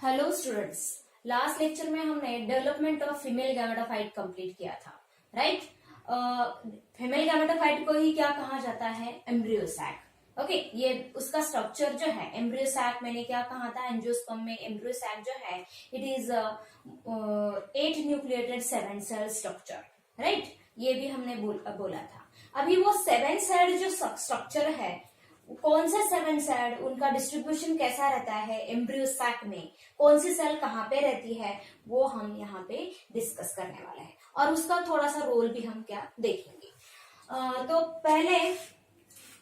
Hello students, last lecture में हमने development of female gametophyte complete किया था, राइट। फीमेल गैमेटोफाइट को ही क्या कहा जाता है? Embryo sac. ओके, ये उसका स्ट्रक्चर जो है एम्ब्रियो सैक, मैंने क्या कहा था एंजियोस्पर्म में एम्ब्रियो सैक जो है it is 8 nucleated 7 cell structure, right. ये भी हमने बोला था। अभी वो 7 सेल जो स्ट्रक्चर है, कौन से 7 सेल, उनका डिस्ट्रीब्यूशन कैसा रहता है एम्ब्रियो सैक में, कौन सी सेल कहाँ पे रहती है, वो हम यहाँ पे डिस्कस करने वाले हैं और उसका थोड़ा सा रोल भी हम क्या देखेंगे। तो पहले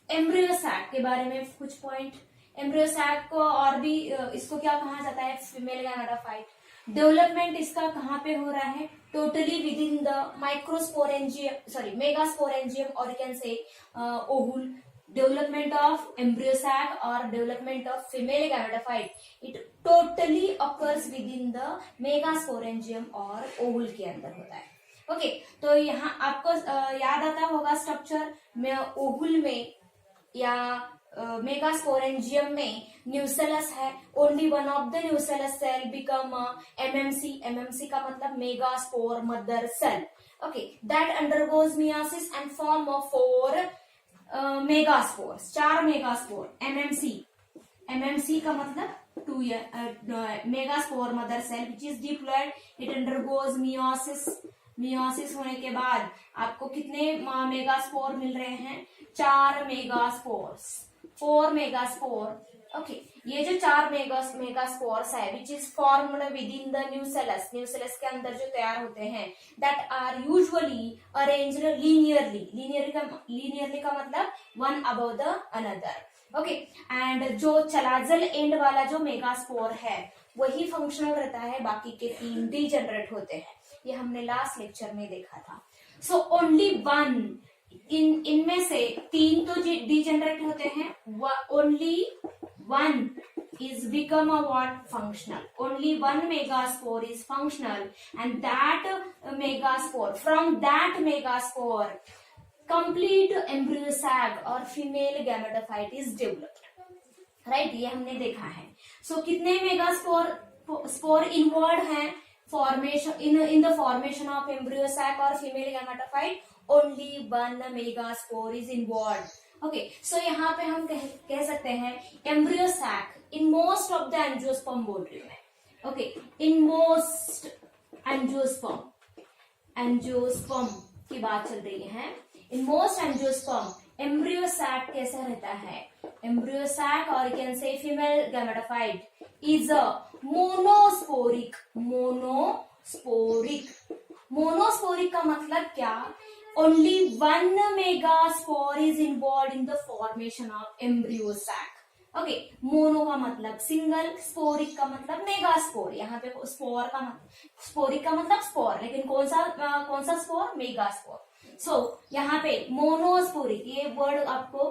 एम्ब्रियो सैक के बारे में कुछ पॉइंट। एम्ब्रियो सैक को और भी इसको क्या कहा जाता है? Female gametophyte. डेवलपमेंट इसका कहाँ पे हो रहा है? Totally with in the microsporangium megasporangium और यू कैन से ओवुल। Development of embryo sac or development of female gametophyte, it totally occurs within the megasporangium और ovule के अंदर होता है। ओके, तो यहाँ आपको याद आता होगा स्ट्रक्चर में, ओवुल में या मेगास्पोरेंजियम में न्यूसेलस है। Only one of the nucellus cell become MMC. MMC का मतलब megaspore mother cell. Okay, that undergoes meiosis and form of 4 megaspores, 4 megaspore. MMC का मतलब 2 megaspore mother cell which is diploid, it undergoes meiosis. Meiosis होने के बाद आपको कितने megaspore मिल रहे हैं? 4 मेगास्पोर्स, 4 मेगास्पोर। ओके, ये जो 4 मेगास्पोर्स है which is formed within the nucellus, nucellus के अंदर जो तैयार होते हैं, that are usually arranged linearly. Linearly का मतलब one above the another. Okay, and जो चलाजल एंड वाला जो मेगास्पोर है वही फंक्शनल रहता है, बाकी के 3 डीजेनरेट होते हैं। ये हमने लास्ट लेक्चर में देखा था। सो ओनली 1 इनमें से 3 तो डीजेनरेट होते हैं, only 1 is become a what? Functional. Only 1 megaspore is functional, and that megaspore, from that megaspore, complete embryo sac or female gametophyte is developed. Right? ये हमने देखा है। So कितने मेगास्पोर इन्वॉल्व हैं formation in the formation of embryo sac or female gametophyte? Only 1 megaspore is involved. Okay, so यहाँ पे हम कह सकते हैं embryo sac in most of the angiosperm बोल रही हूँ मैं। ओके, इन मोस्ट एंजियोस्पर्म की बात चल रही है। In most angiosperm embryo sac कैसा रहता है? एम्ब्रियो सैक और can say female gametophyte is a monosporic. Monosporic का मतलब क्या? Only 1 megaspore is involved in the formation of embryo sac. Okay, mono का मतलब सिंगल, स्पोरिक का मतलब मेगास्पोर। यहाँ पे स्पोरिक का मतलब स्पोर, लेकिन कौन सा स्पोर? मेगास्पोर। सो यहाँ पे मोनोस्पोरिक, ये वर्ड आपको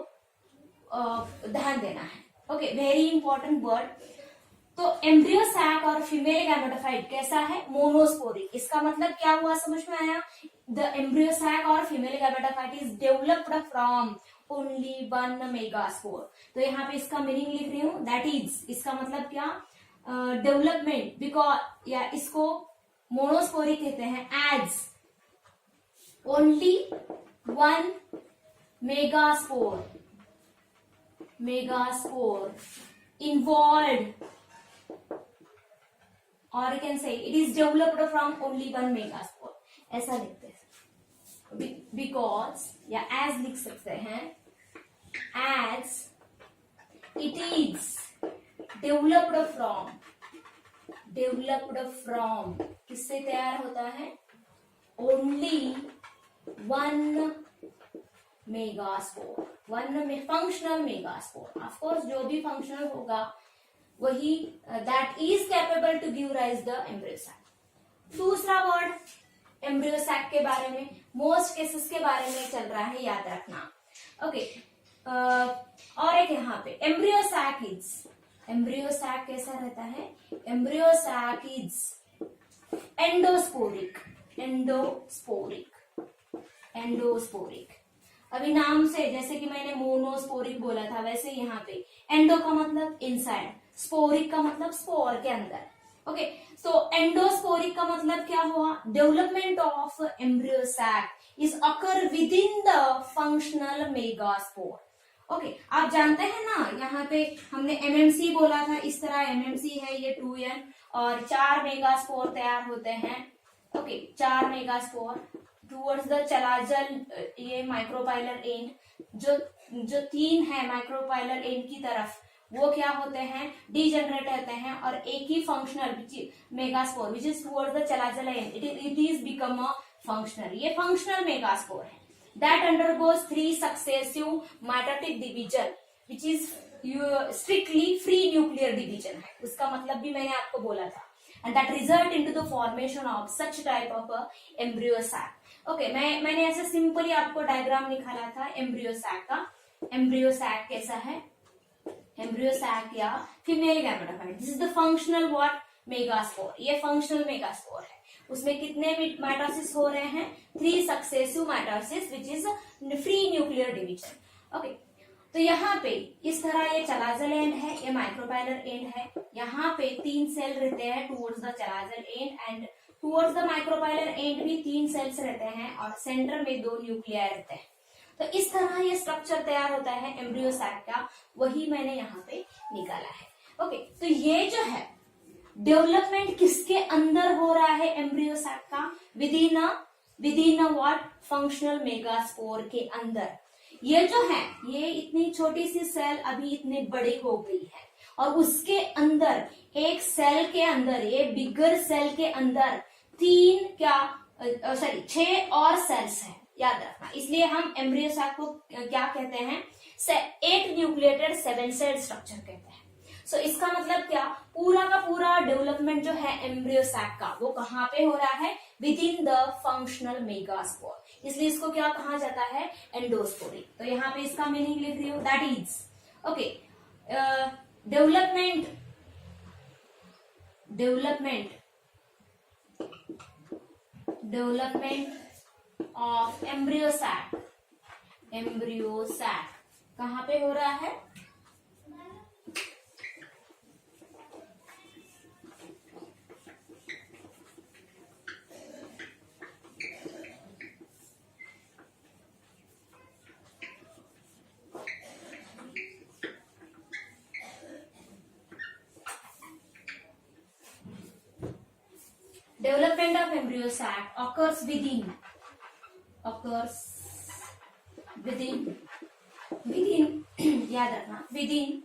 ध्यान देना है। Okay, very important word. तो एम्ब्रियो सैक और फीमेल गैमेटोफाइट कैसा है? मोनोस्पोरिक। इसका मतलब क्या हुआ, समझ में आया? The embryo sac or female gametophyte is developed from only 1 megaspore. तो यहाँ पे इसका मीनिंग लिख रही हूँ, that is, इसका मतलब क्या? डेवलपमेंट बिकॉज, या इसको मोनोस्पोरिक कहते हैं, as only 1 megaspore involved, or you can say it is developed from only 1 megaspore, ऐसा लिखते हैं। बिकॉज या एज लिख सकते हैं, as it is developed from किससे तैयार होता है? Only 1 megaspore, 1 functional megaspore. Of course जो भी फंक्शनल होगा वही that is capable to give rise the embryo sac. दूसरा वर्ड एम्ब्रियो सैक के बारे में, मोस्ट केसेस के बारे में चल रहा है, याद रखना। ओके, और एक यहाँ पे एम्ब्रियो सैक कैसा रहता है? Embryo sac is endosporic. अभी नाम से, जैसे कि मैंने मोनोस्पोरिक बोला था, वैसे यहाँ पे एंडो का मतलब इनसाइड, स्पोरिक का मतलब स्पोर के अंदर। ओके, सो एंडोस्पोरिक का मतलब क्या हुआ? Development of embryo sac is occur within the functional megaspore. Okay, आप जानते हैं ना, यहाँ पे हमने एमएमसी बोला था, इस तरह एमएमसी है ये 2n और 4 मेगास्पोर तैयार होते हैं। ओके, 4 मेगास्पोर टूवर्ड्स द चलाजल, ये माइक्रोपाइलर एंड, जो 3 है माइक्रोपाइलर एंड की तरफ, वो क्या होते हैं? डीजनरेट होते हैं और एक ही functional megaspore which is towards the chalazal and it is become a functional, ये फंक्शनल मेगास्पोर है। That undergoes 3 successive mitotic division, which is strictly free nuclear division है, उसका मतलब भी मैंने आपको बोला था, and that result into the formation of such type of embryo sac. Okay, मैंने ऐसे सिंपली आपको डायग्राम निकाला था एम्ब्रियो सैक का। एम्ब्रियो सैक कैसा है? एम्ब्रियो सैक या female gametophyte, this is the functional what? Megaspore, ये फंक्शनल मेगास्पोर है। उसमें कितने माइटोसिस हो रहे हैं? 3 successive mitosis which is free nuclear division. Okay, तो यहाँ पे इस तरह ये चलाजल एंड है, ये माइक्रोपाइलर एंड है, यहाँ पे 3 सेल रहते हैं towards the chalazal and and towards the micropylar and भी 3 सेल्स रहते हैं और सेंटर में 2 न्यूक्लियाई रहते हैं। तो इस तरह ये स्ट्रक्चर तैयार होता है एम्ब्रियो सैक का, वही मैंने यहाँ पे निकाला है। ओके, तो ये जो है डेवलपमेंट किसके अंदर हो रहा है एम्ब्रियो सैक का? With in what? Functional megaspore के अंदर। ये जो है, ये इतनी छोटी सी सेल अभी इतने बड़ी हो गई है और उसके अंदर एक सेल के अंदर, ये बिगर सेल के अंदर 6 और सेल्स हैं, याद रखना। इसलिए हम एम्ब्रियो सैक को क्या कहते हैं? 8 न्यूक्लिएटेड 7 सेल स्ट्रक्चर कहते हैं। सो इसका मतलब क्या? पूरा का पूरा डेवलपमेंट जो है एम्ब्रियो सैक का, वो कहाँ पे हो रहा है? Within the functional megaspore, इसलिए इसको क्या कहा जाता है? एंडोस्पोरिक। तो यहाँ पे इसका मीनिंग लिख रही हूँ, that is okay, development of embryo sac कहाँ पे हो रहा है? Development of embryo sac occurs within याद रखना, within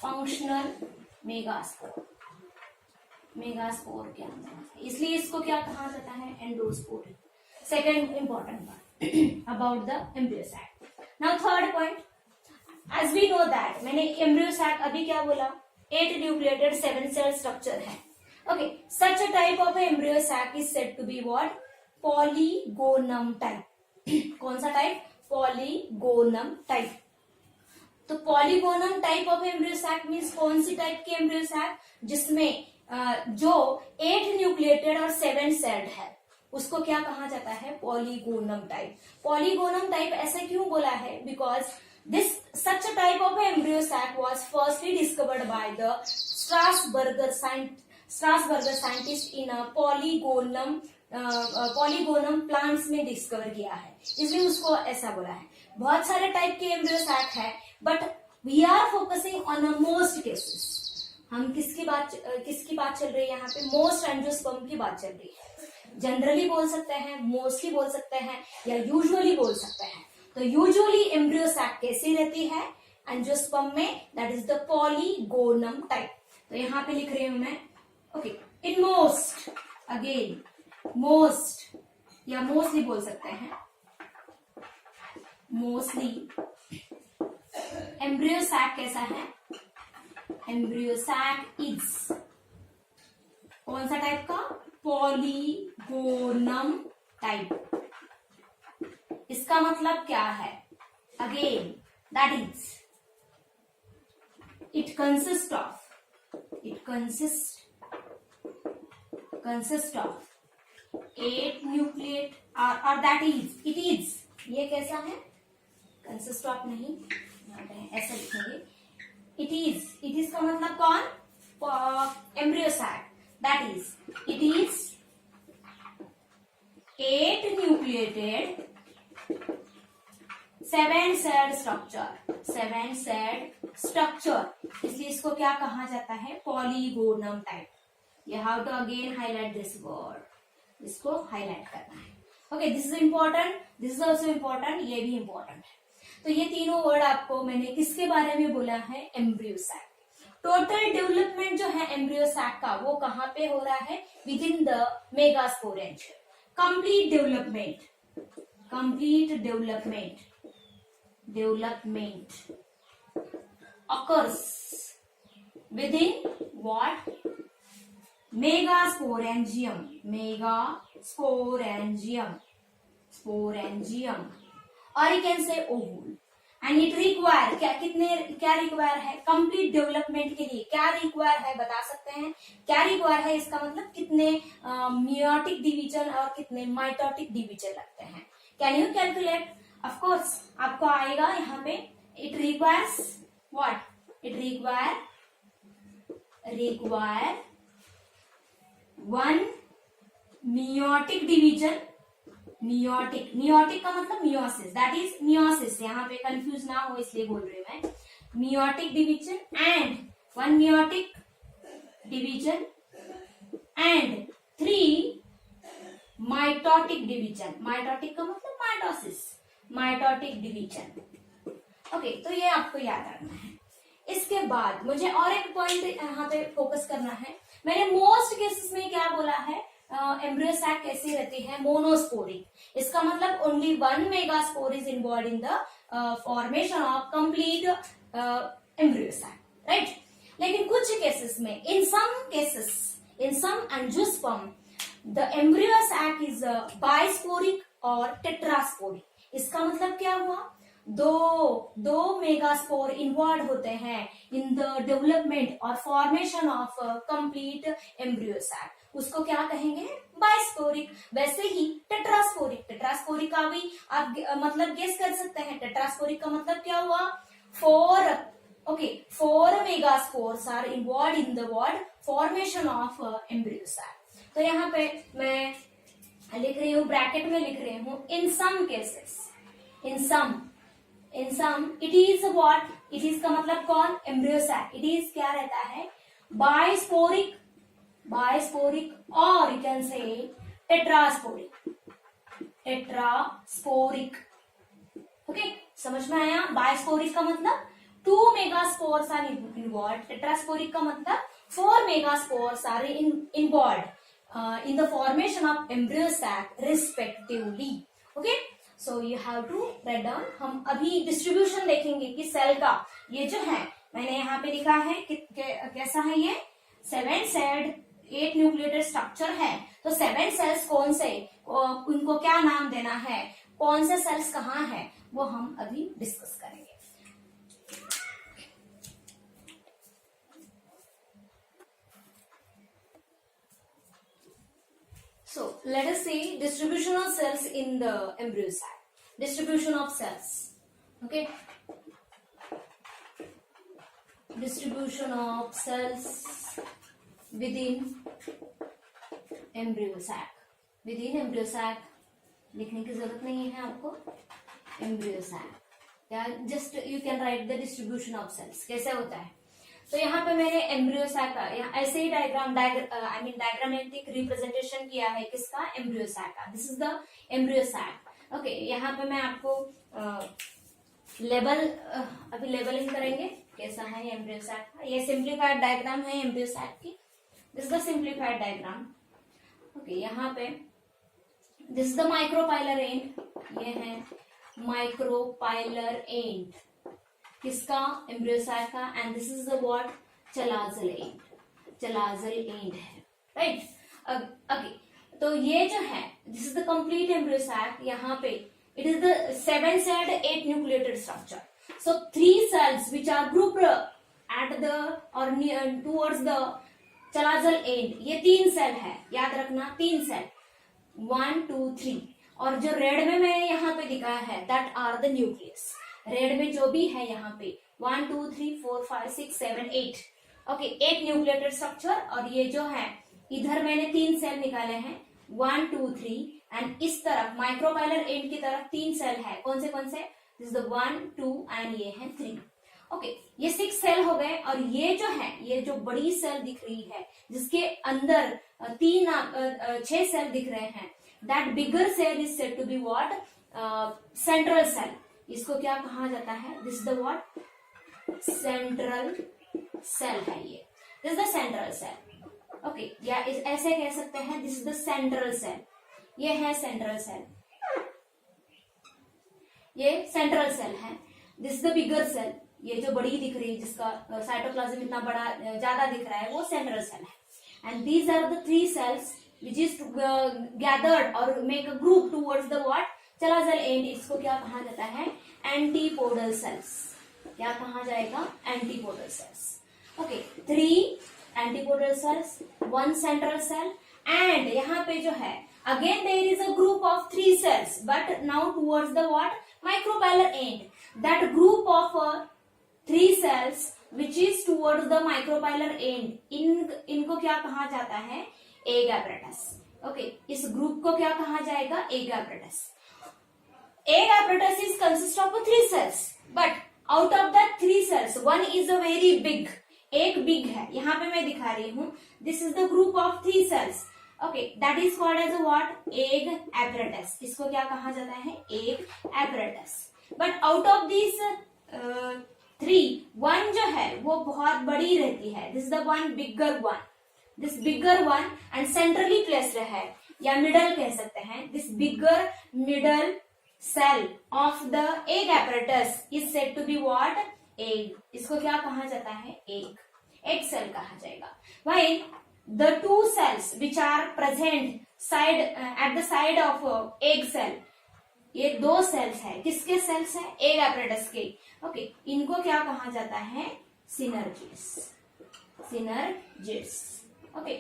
functional मेगास्पोर के अंदर, इसलिए इसको क्या कहा जाता है? Endosporic. Second important part about the embryo sac. Now third point, as we know that, मैंने एम्ब्रियो सैक अभी क्या बोला? 8 न्यूक्लिएटेड 7 सेल स्ट्रक्चर है। Okay, such a type of embryo sac is said to be what? Polygonum type. कौन सा type? Polygonum type. तो polygonum type of embryo sac means कौन सी टाइप की एम्ब्रियो सैक? जिसमें जो 8 न्यूक्लिएटेड और 7 सेल्ड है, उसको क्या कहा जाता है? Polygonum type. पॉलीगोनम टाइप ऐसा क्यों बोला है? Because this such a type of embryo sac was firstly discovered by the Strasburger scientist in polygonum plants में डिस्कवर किया है, इसलिए उसको ऐसा बोला है। बहुत सारे टाइप के एम्ब्रियो सैक है, but we are focusing on most cases. हम किसकी बात चल रही है यहाँ पे? मोस्ट एंजियोस्पर्म की बात चल रही है। जनरली बोल सकते हैं, मोस्टली बोल सकते हैं, या यूजुअली बोल सकते हैं। तो यूजुअली एम्ब्रियो सैक कैसी रहती है एंजियोस्पर्म में? That is the polygonum type. तो यहाँ पे लिख रही हूं मैं, okay, in most, again most या मोस्टली बोल सकते हैं, मोस्टली एम्ब्रियो सैक कैसा है? एम्ब्रियो सैक इज कौन सा टाइप का? Polygonum type. इसका मतलब क्या है? Again that is it consist of 8 nucleate और दैट इज इट इज, ये कैसा है? कंसिस्ट ऑफ नहीं, ऐसा लिखेंगे, इट इज का मतलब कौन? embryo sac, that is, it is 8 nucleated 7-celled structure, 7-celled structure, इसलिए इसको क्या कहा जाता है, polygonum type. You have to again highlight this word, इसको हाईलाइट करना है. Okay, this is important, this is also important, ये भी इंपॉर्टेंट है. तो ये तीनों वर्ड आपको मैंने किसके बारे में बोला है, एम्ब्रियो सैक. टोटल डेवलपमेंट जो है एम्ब्रियो सैक का वो कहाँ पे हो रहा है, within the megasporangium. Complete development occurs within what, megasporangium, or you can say ovule. And it require क्या रिक्वायर है, कंप्लीट डेवलपमेंट के लिए क्या रिक्वायर है, बता सकते हैं क्या रिक्वायर है, इसका मतलब कितने मियोटिक डिवीजन और कितने माइटोटिक डिवीजन लगते हैं. Can you calculate? Of course आपको आएगा यहाँ पे. It requires what, it require 1 meiotic division. Meiotic का मतलब मियोसिस, दैट इज मियोसिस. यहाँ पे कंफ्यूज ना हो इसलिए बोल रही हूं मैं. Meiotic division and 1 meiotic division and 3 mitotic division. Mitotic का मतलब माइटोसिस, माइटोटिक डिवीजन. ओके, तो ये आपको याद रखना है. इसके बाद मुझे और एक पॉइंट यहाँ पे फोकस करना है. मैंने मोस्ट केसेस में क्या बोला है, एम्ब्रियो सैक कैसी रहती है, मोनोस्पोरिक. इसका मतलब only 1 megaspore is involve in the formation of complete embryo sac, right. लेकिन कुछ केसेस में, in some angiosperm the embryo sac is bisporic और टेट्रास्पोरिक. इसका मतलब क्या हुआ, दो मेगास्पोर इन्वॉल्व होते हैं इन द डेवलपमेंट और formation of complete embryo sac. उसको क्या कहेंगे, बाइस्पोरिक. वैसे ही टेट्रास्पोरिक का भी आप मतलब गेस कर सकते हैं. टेट्रास्पोरिक का मतलब क्या हुआ, 4 megaspores are involve in the word formation of embryo sac. तो यहाँ पे मैं लिख रही हूँ, ब्रैकेट में लिख रही हूँ, in some cases, in some it is what, it is का मतलब कौन, एम्ब्रियो सैक. इट इज क्या रहता है, बाइस्पोरिक और you can say tetrasporic. Okay, समझ में आया. बाइस्पोरिक का मतलब 2 मेगास्पोर्स आर इन्वॉल्व, टेट्रास्पोरिक का मतलब 4 megaspores are involve in the formation of embryo sac respectively. Okay, so you have to write down. हम अभी डिस्ट्रीब्यूशन देखेंगे कि सेल का ये जो है, मैंने यहाँ पे लिखा है कि कैसा है ये 7-celled 8 न्यूक्लिएटेड स्ट्रक्चर है. तो 7 सेल्स कौन से, उनको क्या नाम देना है, कौन से सेल्स कहाँ है, वो हम अभी डिस्कस करेंगे. So let us see distribution of cells in the embryo sac. Distribution of cells. Okay. Distribution of cells within embryo sac. Within embryo sac लिखने की जरूरत नहीं है आपको. embryo sac. या just you can write the distribution of cells. कैसे होता है. तो यहाँ पे मैंने एम्ब्रियो सैक का ऐसे ही डायग्रामेटिक रिप्रेजेंटेशन किया है किसका, एम्ब्रियो सैक का. This is the embryo sac. Okay, यहाँ पे मैं आपको लेबल अभी लेबलिंग करेंगे कैसा है एम्ब्रियो सैक का. ये सिंप्लीफाइड डायग्राम है एम्ब्रियो सैक की. This is the simplified diagram. Okay, यहाँ पे this is the micropylar end. ये है माइक्रोपाइलर एंड किसका, एम्ब्रियो सैक का. And this is the what, chalazal end. Chalazal end है, राइट. ओके, तो ये जो है this is the complete embryo sac. यहाँ पे it is the 7-celled 8 nucleated structure. So 3 cells which are grouped at the or near towards the chalazal end. ये 3 cell है, याद रखना 3 सेल, 1 2 3. और जो रेड में मैंने यहाँ पे दिखाया है that are the nucleus. Red में जो भी है यहाँ पे 1 2 3 4 5 6 7 8 ओके, एक न्यूक्लियोटाइड स्ट्रक्चर, और ये जो है इधर मैंने 3 सेल निकाले हैं, 1 2 3, एंड इस तरफ माइक्रोपाइलर एंड की तरफ 3 सेल है। कौन से? दिस इज द 1 2 एंड ये है 3। ओके, ये 6 सेल हो गए। और ये जो है, ये जो बड़ी सेल दिख रही है जिसके अंदर 6 सेल दिख रहे हैं, that bigger cell is said to be what? Central cell. इसको क्या कहा जाता है? This is the what? Central cell है ये। This is the central cell. Okay, या ऐसे कह सकते हैं this is the central cell. ये है सेंट्रल सेल, ये सेंट्रल सेल है। This is the bigger cell, ये जो बड़ी दिख रही है जिसका साइटोप्लाज्म इतना बड़ा ज्यादा दिख रहा है, वो सेंट्रल सेल है। And these are the 3 cells which is gathered or make a group towards the what? Chalazal end. इसको क्या कहा जाता है? Antipodal cells. क्या कहा जाएगा? Antipodal cells. Okay, 3 antipodal cells, 1 central cell, and यहाँ पे जो है again there is a group of 3 cells but now towards the what? Micropylar end. That group of 3 cells which is towards the micropylar end, इनको क्या कहा जाता है? Egg apparatus. Okay, इस ग्रुप को क्या कहा जाएगा? Egg apparatus. Egg apparatus is consist of 3 cells, but out of that 3 cells, one is a very big. एक बिग है, यहाँ पे मैं दिखा रही हूँ। This is the group of 3 cells. Okay, that is called as a what? Egg apparatus. इसको क्या कहा जाता है? Egg apparatus. But out of these 3, one जो है वो बहुत बड़ी रहती है। This is the one bigger one. This bigger one and centrally placed है, या middle कह सकते हैं। This bigger middle cell of the egg apparatus is said to be what? Egg. इसको क्या कहा जाता है? Egg. Egg cell कहा जाएगा। While the 2 cells which are present at the side of egg cell, ये 2 सेल्स है। किसके सेल्स है? एग apparatus के। ओके, इनको क्या कहा जाता है? सिनर्जिड्स। सिनर्जिड्स। Okay,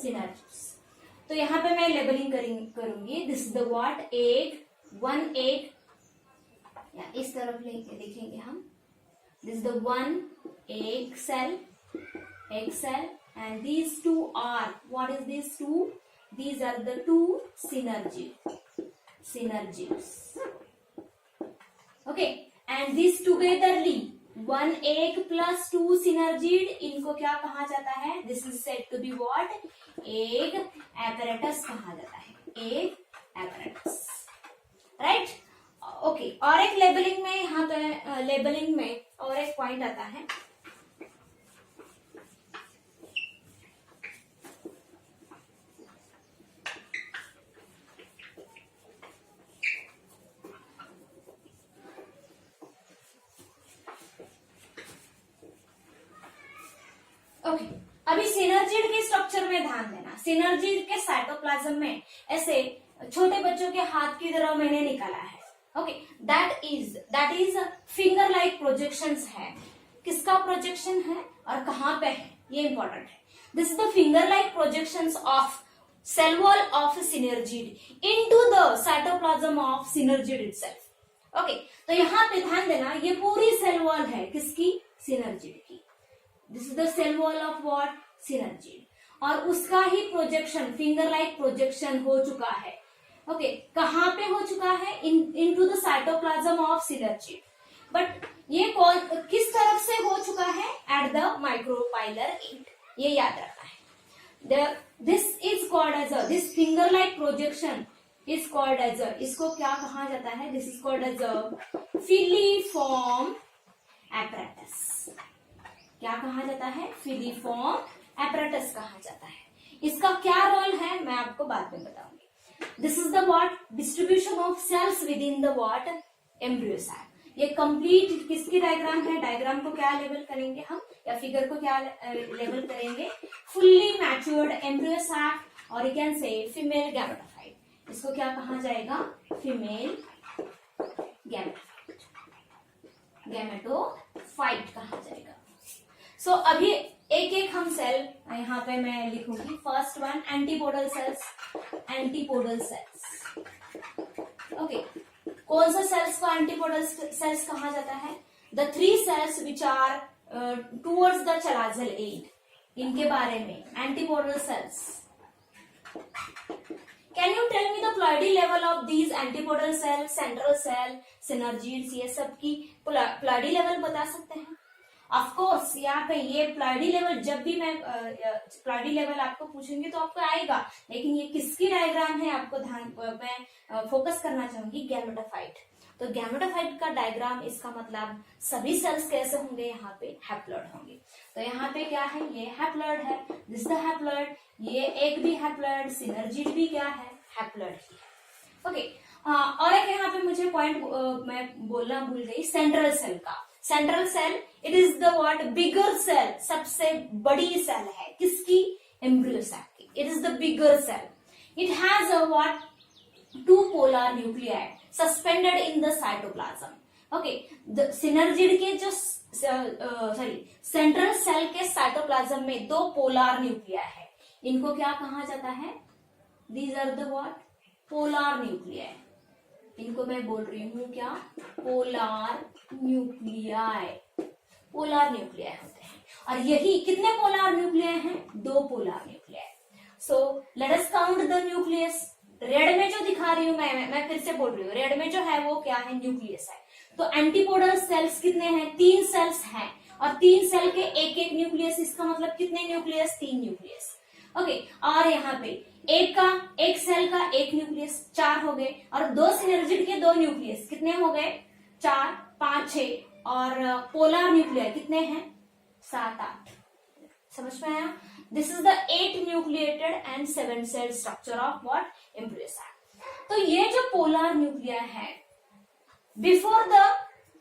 synergids. तो यहाँ पे मैं लेबलिंग करूंगी। This is the what? Egg, 1 egg, या इस तरफ लेके देखेंगे हम। This is the 1 egg cell, and these 2 are, what is these 2? These are the 2 synergids. Okay, and these togetherly 1 egg plus 2 synergid, इनको क्या कहा जाता है? This is said to be what? Egg apparatus कहा जाता है। Egg apparatus, right? ओके, और एक लेबलिंग में, यहाँ पे लेबलिंग में और एक पॉइंट आता है। ओके, अभी सिनर्जिड के स्ट्रक्चर में ध्यान देना। सिनर्जिड के साइटोप्लाज्म में ऐसे छोटे बच्चों के हाथ की तरह मैंने निकाला है। Okay, that is finger like projections है। किसका प्रोजेक्शन है और कहां पे है, ये इंपॉर्टेंट है। This is the finger like projections of cell wall of synergid into the cytoplasm of synergid itself. Okay, तो यहाँ पे ध्यान देना, ये पूरी सेल वॉल है किसकी? सिनर्जिड की। This is the cell wall of what? Synergid. और उसका ही प्रोजेक्शन, फिंगर लाइक प्रोजेक्शन हो चुका है। ओके, कहां पे हो चुका है? Into the cytoplasm of synergid. But ये किस तरफ से हो चुका है? At the micropylar end. ये याद रखना है। This is called as this finger like projection is called as, इसको क्या कहा जाता है? This is called as filiform apparatus. क्या कहा जाता है? फिलीफॉर्म एपरेटस कहा जाता है। इसका क्या रोल है मैं आपको बाद में बताऊंगी। This is the what? Distribution of cells within the what? Embryo sac. ये कंप्लीट किसकी डायग्राम है? डायग्राम को क्या लेबल करेंगे हम, या फिगर को क्या लेबल करेंगे? फुल्ली मैच्योर्ड एम्ब्रियो सैक, और you can say female gametophyte. इसको क्या कहा जाएगा? फीमेल गैमेटोफाइट कहा जाएगा। सो अभी एक एक हम सेल यहाँ पे मैं लिखूंगी। First one, antipodal cells. Antipodal cells, okay, कौन सा सेल्स को एंटीपोडल सेल्स कहा जाता है? The 3 cells which are towards the chalazal end. इनके बारे में, antipodal cells. Can you tell me the ploidy level of these antipodal cell, central cell, synergids, ये सब की प्लॉइडी लेवल बता सकते हैं? ऑफ कोर्स यहाँ पे ये प्लॉइडी लेवल, जब भी मैं प्लॉइडी लेवल आपको पूछूंगी तो आपको आएगा, लेकिन ये किसकी डायग्राम है आपको ध्यान मैं फोकस करना चाहूंगी, गैमेटोफाइट। तो गैमेटोफाइट का डायग्राम, इसका मतलब सभी सेल्स कैसे होंगे, यहाँ पे हैप्लॉइड होंगे। तो यहाँ पे क्या है, ये हैप्लॉइड है, दिस द हैप्लॉइड, ये एक भी हैप्लॉइड, सिनर्जिड भी क्या है, हैप्लॉइड ही है। ओके, और एक यहाँ पे मुझे पॉइंट मैं बोलना भूल गई, सेंट्रल सेल का। Central cell it is the what, bigger cell, सबसे बड़ी सेल है किसकी, एम्ब्रियो सैक की। It is the bigger cell. It has a what, two polar nuclei suspended in the cytoplasm. Okay, the synergid के जो central cell के cytoplasm में दो पोलर न्यूक्लिया है, इनको क्या कहा जाता है, these are the what, polar nuclei. इनको मैं बोल रही हूं क्या, पोलर न्यूक्लियाई। पोलर न्यूक्लियाई होते हैं, और यही कितने पोलर न्यूक्लियाई हैं, दो polar nuclei. So let us count the nucleus. Red में जो दिखा रही हूं मैं फिर से बोल रही हूँ, रेड में जो है वो क्या है, न्यूक्लियस है। तो एंटीपोडल सेल्स कितने हैं, 3 सेल्स हैं, और 3 सेल के एक एक न्यूक्लियस, इसका मतलब कितने न्यूक्लियस, 3 न्यूक्लियस। ओके, और यहाँ पे एक सेल का एक न्यूक्लियस, 4 हो गए, और 2 सिनर्जिड के 2 न्यूक्लियस, कितने हो गए, 4, 5, 6, और पोलर न्यूक्लियर कितने हैं, 7, 8। समझ में आया? This is the 8 nucleated and 7 cell structure of what, embryo sac. तो ये जो पोलर न्यूक्लिया है, before the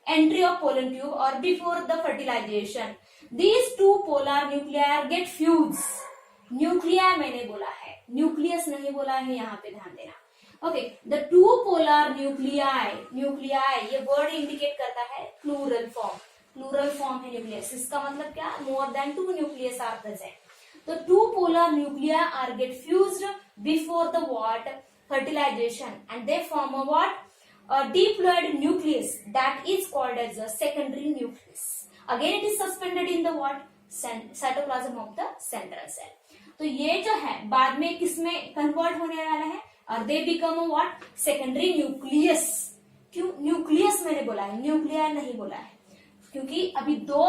entry of pollen tube और before the fertilization, these 2 polar nuclei get fused। Nuclei मैंने बोला है, न्यूक्लियस नहीं बोला है, यहाँ पे ध्यान देना। Okay, the 2 polar nuclei, nuclei ये वर्ड इंडिकेट करता है प्लूरल फॉर्म, प्लूरल फॉर्म है न्यूक्लियस, इसका मतलब क्या, more than 2 nucleus are present. तो 2 polar nuclei are get fused before the what, fertilization, and they form a what, a diploid nucleus that is called as a secondary nucleus. Again it is suspended in the what, cytoplasm of the central cell. तो ये जो है बाद में किसमें convert होने वाला है, और they become a what, secondary nucleus. क्यों न्यूक्लियस मैंने बोला है, न्यूक्लियर नहीं बोला है, क्योंकि अभी 2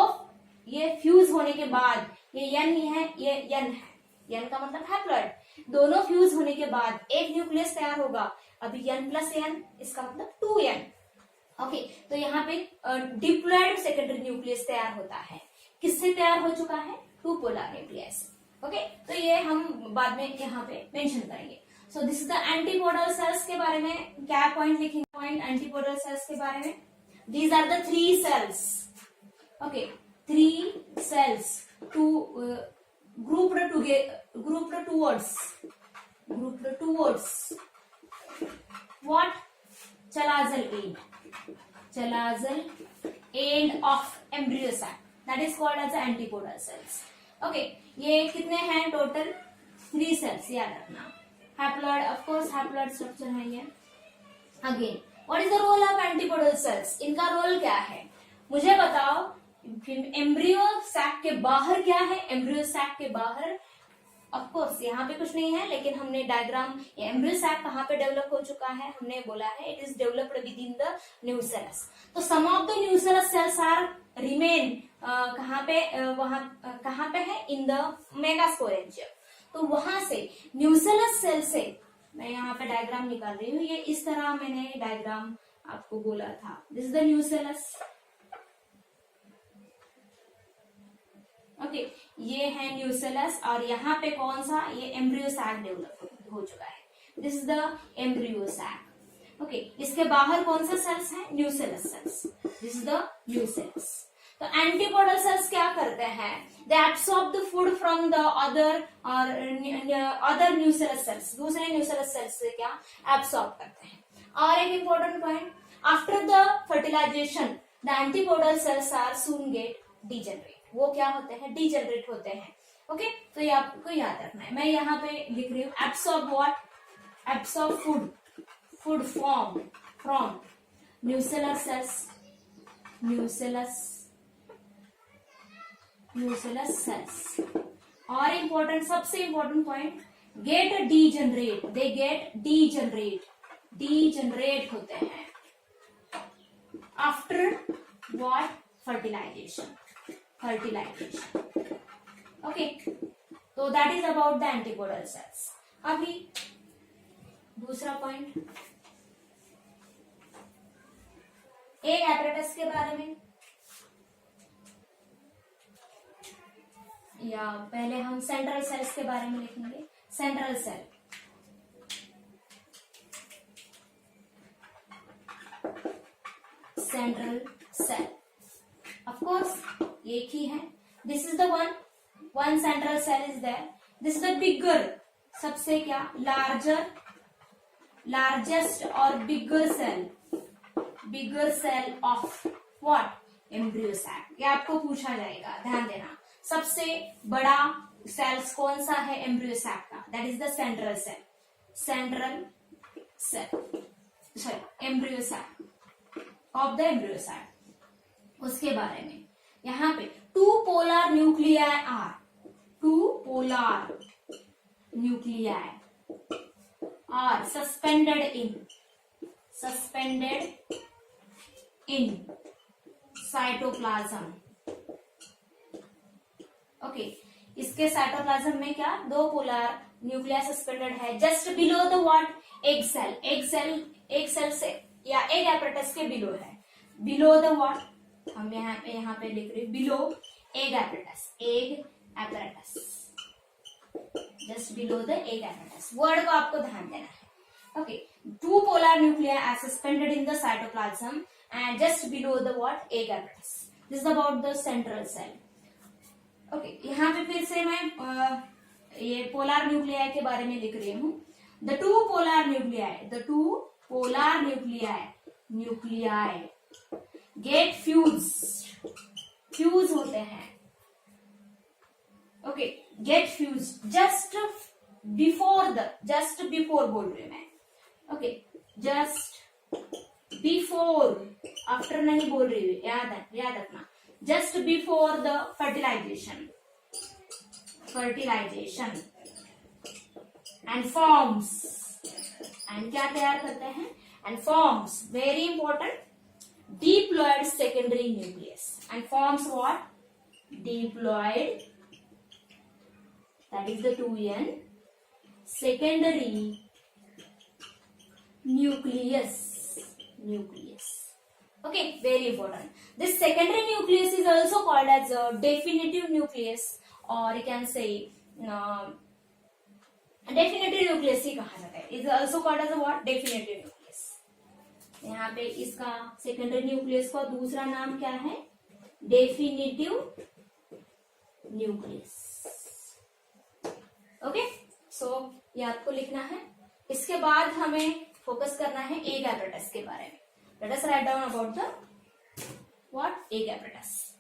ये फ्यूज होने के बाद, ये यन है, ये यन है, यन का मतलब हैप्लॉइड, दोनों फ्यूज होने के बाद एक न्यूक्लियस तैयार होगा, अभी n प्लस n, इसका मतलब 2n। ओके, तो यहाँ पे डिप्लॉइड सेकेंडरी न्यूक्लियस तैयार होता है, किससे तैयार हो चुका है, 2 पोलर न्यूक्लियस। ओके, तो ये हम बाद में यहाँ पे मेंशन करेंगे। सो this is the antipodal sales के बारे में क्या पॉइंट लिखेंगे, पॉइंट एंटीपोडल सेल्स के बारे में, these are the 3 cells. Okay, 3 cells grouped towards what, chalazal end of embryo sac, that is called as antipodal cells. Okay, ये कितने हैं टोटल, 3 cells, याद रखना। Haploid, of course haploid structure है ये। Again, what is the role of antipodal cells, इनका role क्या है, मुझे बताओ। एम्ब्रियो सैक के बाहर क्या है, एम्ब्रियो सैक के बाहर ऑफ कोर्स यहाँ पे कुछ नहीं है, लेकिन हमने डायग्राम, एम्ब्रियो सैक कहाँ पे डेवलप हो चुका है, हमने बोला है it is developed within the nucellus. तो some of the nucellus cells are remain कहाँ पे, वहां कहाँ पे है, इन द मेगास्पोरेंजियम। तो वहां से न्यूसेलस सेल से, मैं यहाँ पे डायग्राम निकाल रही हूँ, ये इस तरह मैंने डायग्राम आपको बोला था, this is the nucellus. Okay, ये है न्यूसेलस, और यहाँ पे कौन सा, ये एम्ब्रियो सैक डेवलप हो चुका है, this is the embryo sac. Okay, इसके बाहर कौन सा सेल्स है, nucellus cells, this is the nucellus. तो एंटीपोडल सेल्स क्या करते हैं, they absorb the food from the other nucellus cells, दूसरे न्यूसेलस सेल्स से क्या एब्सॉर्ब करते हैं। और एक important point, after the fertilization the antipodal cells are soon get degenerate, वो क्या होते हैं, डिजेनरेट होते हैं। ओके, तो ये आपको याद रखना है। मैं यहाँ पे लिख रही हूँ absorb what, absorb food from nucellus cells, nucellus cells, और इम्पोर्टेंट, सबसे important point, get degenerate, they get degenerate, degenerate होते हैं after what, fertilization, fertilization. Okay, तो that is about the antipodal cells. अभी दूसरा पॉइंट, एग एपरेटस के बारे में, या पहले हम सेंट्रल सेल्स के बारे में लिखेंगे। Central cell, central cell of course एक ही है। This is the one central cell is there. This is the bigger, सबसे क्या, लार्जेस्ट और bigger cell of what, embryo sac. ये आपको पूछा जाएगा, ध्यान देना। सबसे बड़ा सेल्स कौन सा है एम्ब्रियो सैक का, that is the central cell, central cell, sorry embryo sac of the embryo sac. उसके बारे में यहाँ पे two polar nuclei are, two polar nuclei are suspended in cytoplasm. Okay, इसके साइटोप्लाज्म में क्या, दो पोलर न्यूक्लियस सस्पेंडेड है just below the what, egg cell, egg cell से या एग एपरेटस के बिलो है, बिलो द व्हाट, हम यहाँ पे लिख रहे below egg apparatus, just below the egg apparatus. Word को आपको ध्यान देना है। Okay, two polar nuclei are suspended in the cytoplasm and just below the what, egg apparatus. This is about the central cell. Okay, यहाँ पे फिर से मैं ये पोलर न्यूक्लियाई के बारे में लिख रही हूँ। The two polar nuclei get fuse होते हैं। Okay, get fuse just before बोल रही मैं। ओके, जस्ट बिफोर, आफ्टर नहीं बोल रही हूँ, याद रखना, just before the fertilization and forms, and क्या तैयार करते हैं, and forms, very important, diploid secondary nucleus and forms what, diploid, that is the 2n, secondary nucleus. Okay, very important. This secondary nucleus is also called as a definitive nucleus, or you can say definitive nucleus ही कहा जाता है। It is also called as a what, definitive nucleus. यहाँ पे इसका secondary nucleus का दूसरा नाम क्या है, डेफिनेटिव न्यूक्लियस। ओके, सो ये आपको लिखना है। इसके बाद हमें फोकस करना है एग एपरेटस के बारे में। Let us write down about the what, egg apparatus.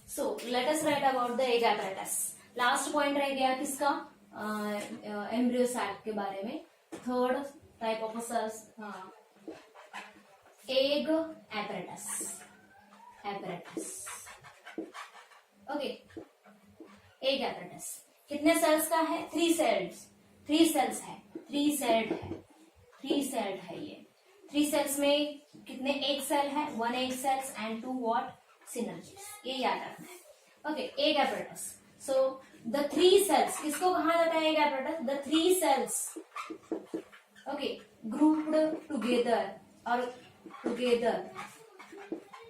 So let us write about the egg apparatus. Last point रह गया किसका, एम्ब्रियो सैक के बारे में। Third type of cells, egg apparatus. Okay, egg apparatus कितने सेल्स का है, three cells है, थ्री सेल्ड है ये। थ्री सेल्स में कितने एग सेल है, one egg cells and two what, synergies, ये याद रखना है। Okay, egg apparatus. So the three cells, किसको कहा जाता है egg apparatus, the three cells, okay, grouped together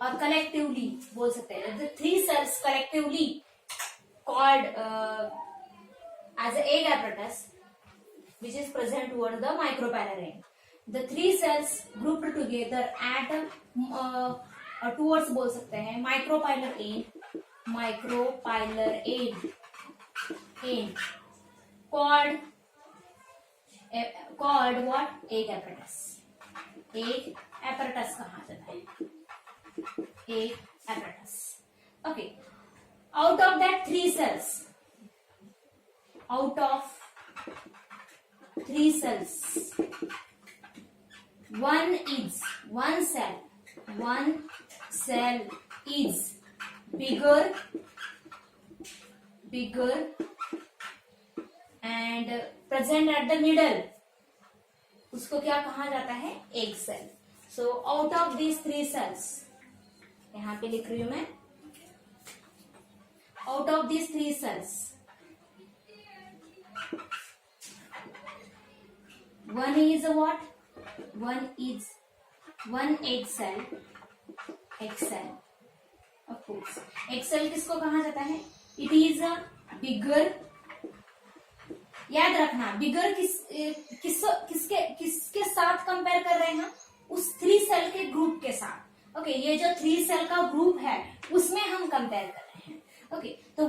और कलेक्टिवली बोल सकते हैं। The three cells collectively called as egg apparatus which is present toward the micropylar end. The three cells grouped together at towards बोल सकते हैं micropylar end called what, egg apparatus कहा जाता है, egg apparatus. Okay, out of that three cells, one cell is bigger and present at the middle, उसको क्या कहा जाता है? Egg cell. So out of these 3 cells, यहां पे लिख रही हूं मैं, out of these 3 cells, one is a what? one egg cell. Of course, egg cell किसको कहा जाता है? It is a bigger. याद रखना, बिगर किसके साथ कंपेयर कर रहे हैं? उस 3 सेल के ग्रुप के साथ. ओके, ये जो 3 सेल का ग्रुप है उसमें हम कंपेयर कर रहे हैं. ओके, तो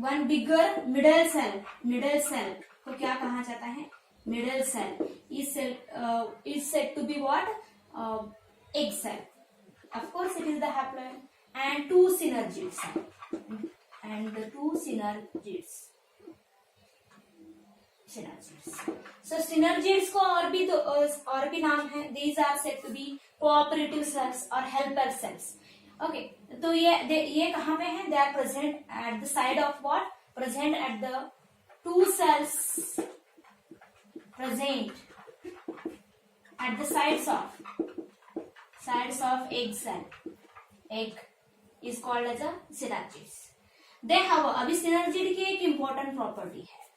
वन बिगर मिडल सेल को क्या कहा जाता है? Middle cell is said to be what? Egg cell. Of course, it is the haploid. And 2 synergids. So synergids को और भी नाम है. These are said to be cooperative cells or helper cells. Okay, तो ये कहाँ पे हैं? They are present at the side of what? Present at the 2 cells present at the sides of egg cell. Egg is called as a synergids. They have, अभी synergid की एक important property है.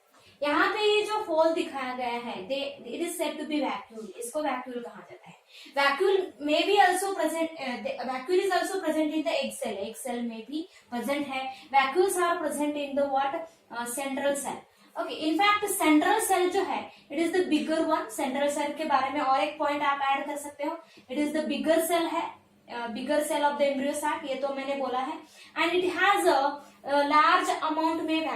यहाँ पे ये जो होल दिखाया गया है, it is said to be vacuole. इसको vacuole कहा जाता है. Vacuole may be also present. Vacuole is also present in the egg cell. Egg cell may be present है. Vacuoles are present in the what? Central cell. Okay, in fact central cell जो है, it is the bigger one. Central cell के बारे में और एक point आप add कर सकते हो. It is the bigger cell है. Bigger cell of the embryo sac, ये तो मैंने बोला है. And it has a large amount में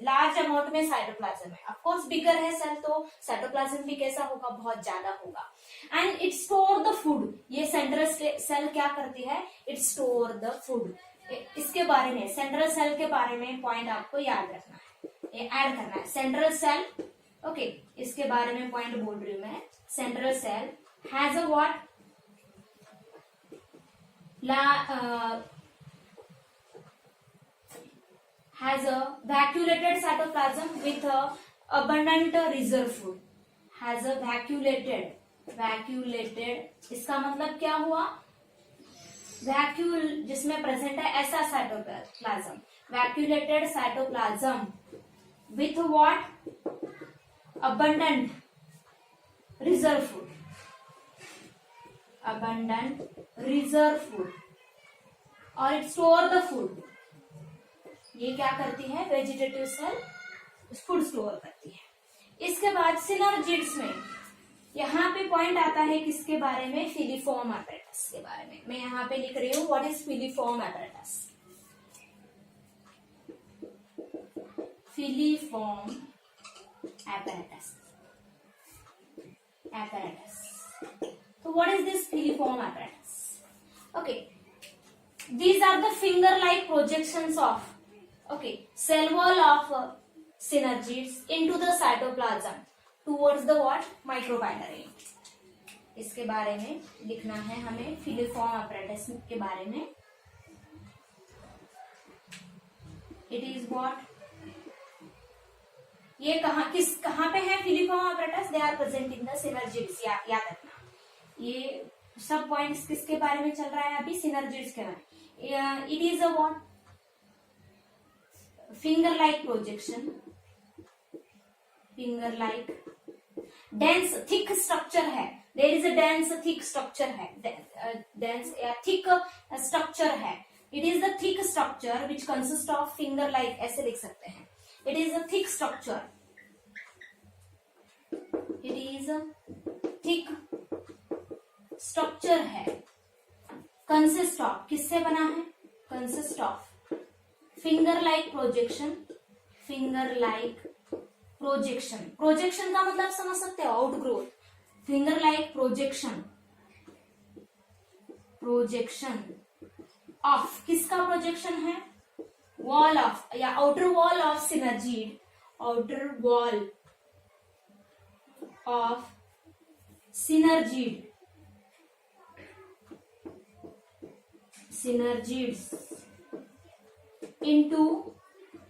large amount में cytoplasm है. Of course bigger है cell तो cytoplasm भी कैसा होगा? बहुत ज्यादा होगा. And it store the food. ये central cell क्या करती है? It store the food. इसके बारे में, central cell के बारे में point आपको याद रखना है, ये ऐड करना है. Central cell, okay, इसके बारे में point बोल रही हूँ मैं. Central cell has a what? Has a vacuolated cytoplasm with a abundant reserve food. Has a vacuolated, इसका मतलब क्या हुआ? वैक्यूल जिसमें प्रेजेंट है ऐसा cytoplasm. Vacuolated cytoplasm with what? Abundant reserve food. Abundant reserve food. और it store the food. ये क्या करती है? वेजिटेटिव सेल फूड स्टोर करती है. इसके बाद सिनर्जिड्स में यहाँ पे पॉइंट आता है किसके बारे में? फिलीफॉर्म apparatus के बारे में. मैं यहाँ पे लिख रही हूँ what is filiform apparatus. Filiform apparatus. So what is this filiform apparatus? Okay, these are the finger-like projections of cell wall of synergids into the cytoplasm towards the what? Microvilli. इसके बारे में लिखना है हमें, filiform apparatus के बारे में. It is what? ये कहाँ पे है filiform apparatus? They are present in the synergids. याद रखना. ये सब पॉइंट्स किसके बारे में चल रहा है अभी? सिनर्जिड्स के बारे में. It is a what? Finger-like projection. Finger-like. Dense, thick structure है. There is a dense, thick structure है. Dense या thick structure है. It is the thick structure which consists of finger-like. ऐसे लिख सकते हैं. It is a thick structure. It is a thick structure है. Consist of, किससे बना है? Consist of finger-like projection. Finger-like projection. Projection का मतलब समझ सकते हो? Outgrowth. Finger-like projection. Projection of, किसका projection है? Wall of या outer wall of synergid. Outer wall of synergids into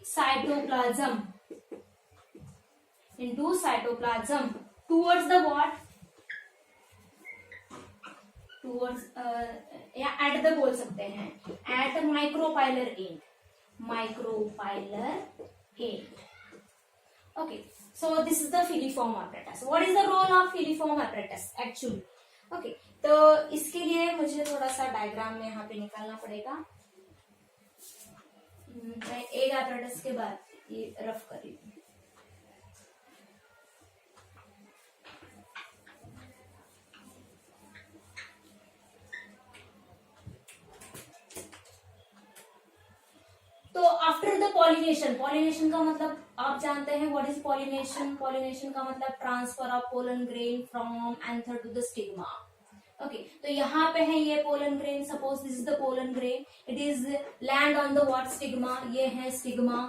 cytoplasm towards the what, towards या एट द बोल सकते हैं, at micropylar end, okay, so this is the filiform apparatus. What is the role of filiform apparatus actually? okay, तो इसके लिए मुझे थोड़ा सा डायग्राम में यहाँ पे निकालना पड़ेगा। मैं एक apparatus के बाद ये रफ कर रही हूँ। तो आफ्टर द पॉलिनेशन, पॉलिनेशन का मतलब आप जानते हैं व्हाट इज पॉलिनेशन। पॉलिनेशन का मतलब transfer of pollen grain from anther to the stigma. Okay, तो यहाँ पे है ये pollen grain, suppose this is the pollen grain, it is land on the what, stigma. ये है स्टिग्मा,